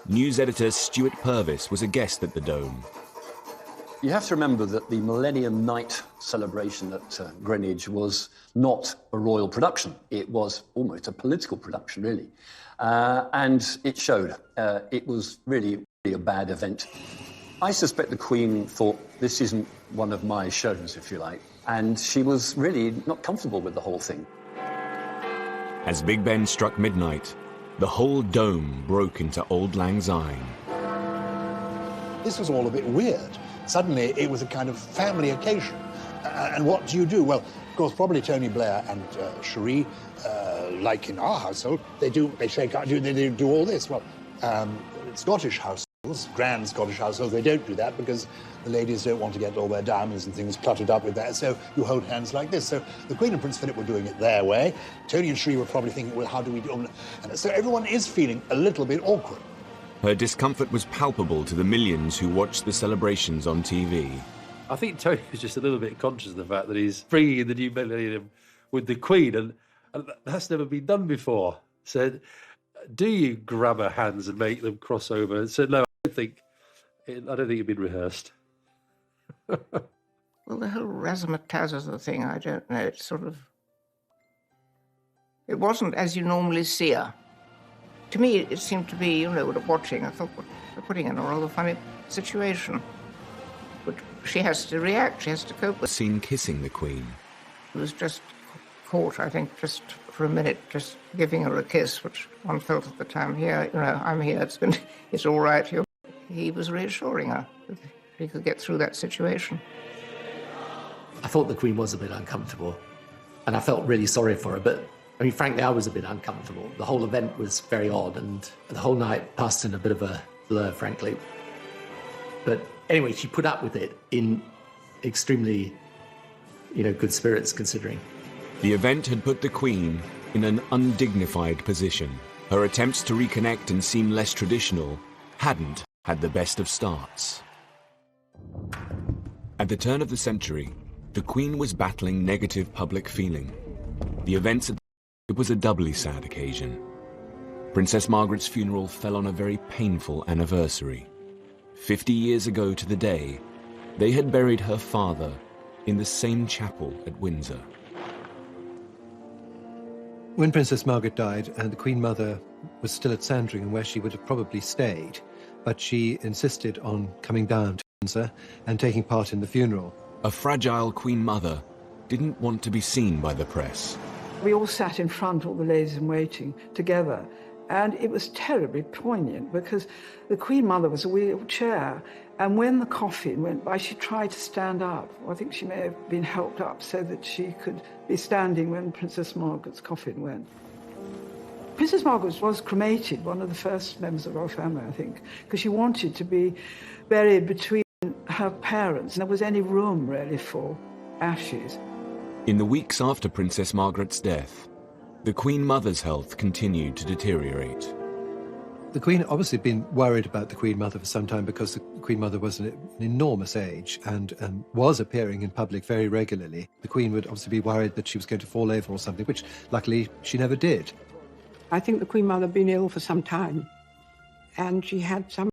News editor Stuart Purvis was a guest at the dome. You have to remember that the Millennium Night celebration at Greenwich was not a royal production. It was almost a political production, really. And it showed. It was really a bad event. I suspect the Queen thought, this isn't one of my shows, if you like. And she was really not comfortable with the whole thing. As Big Ben struck midnight, the whole dome broke into Auld Lang Syne. This was all a bit weird. Suddenly, it was a kind of family occasion. And what do you do? Well, of course, probably Tony Blair and Cherie, like in our household, they shake out, they do all this. Well, Scottish households, grand Scottish households, they don't do that because the ladies don't want to get all their diamonds and things cluttered up with that, so you hold hands like this. So the Queen and Prince Philip were doing it their way. Tony and Cherie were probably thinking, well, how do we do it? And so everyone is feeling a little bit awkward. Her discomfort was palpable to the millions who watched the celebrations on TV. I think Tony was just a little bit conscious of the fact that he's bringing in the new millennium with the Queen, and that's never been done before. Said, do you grab her hands and make them cross over? And said, no, I don't think it'd been rehearsed. Well, the whole razzmatazz of the thing, I don't know. It's sort of... It wasn't as you normally see her. To me, it seemed to be, watching, I thought, they're putting in a rather funny situation. But she has to react, she has to cope with it. Seen kissing the Queen. It was just caught, I think, just for a minute, just giving her a kiss, which one felt at the time, here, I'm here, it's all right. He was reassuring her that she could get through that situation. I thought the Queen was a bit uncomfortable, and I felt really sorry for her, but I mean, frankly, I was a bit uncomfortable. The whole event was very odd, and the whole night passed in a bit of a blur, frankly. But anyway, she put up with it in extremely, good spirits, considering. The event had put the Queen in an undignified position. Her attempts to reconnect and seem less traditional hadn't had the best of starts. At the turn of the century, the Queen was battling negative public feeling. The events It was a doubly sad occasion. Princess Margaret's funeral fell on a very painful anniversary. 50 years ago to the day, they had buried her father in the same chapel at Windsor. When Princess Margaret died, and the Queen Mother was still at Sandringham, where she would have probably stayed, but she insisted on coming down to Windsor and taking part in the funeral. A fragile Queen Mother didn't want to be seen by the press. We all sat in front, all the ladies in waiting, together. And it was terribly poignant because the Queen Mother was a wheelchair. And when the coffin went by, she tried to stand up. I think she may have been helped up so that she could be standing when Princess Margaret's coffin went. Princess Margaret was cremated, one of the first members of our family, I think, because she wanted to be buried between her parents. And there was any room, really, for ashes. In the weeks after Princess Margaret's death, the Queen Mother's health continued to deteriorate. The Queen obviously had been worried about the Queen Mother for some time because the Queen Mother was an enormous age and was appearing in public very regularly. The Queen would obviously be worried that she was going to fall over or something, which luckily she never did. I think the Queen Mother had been ill for some time, and she had some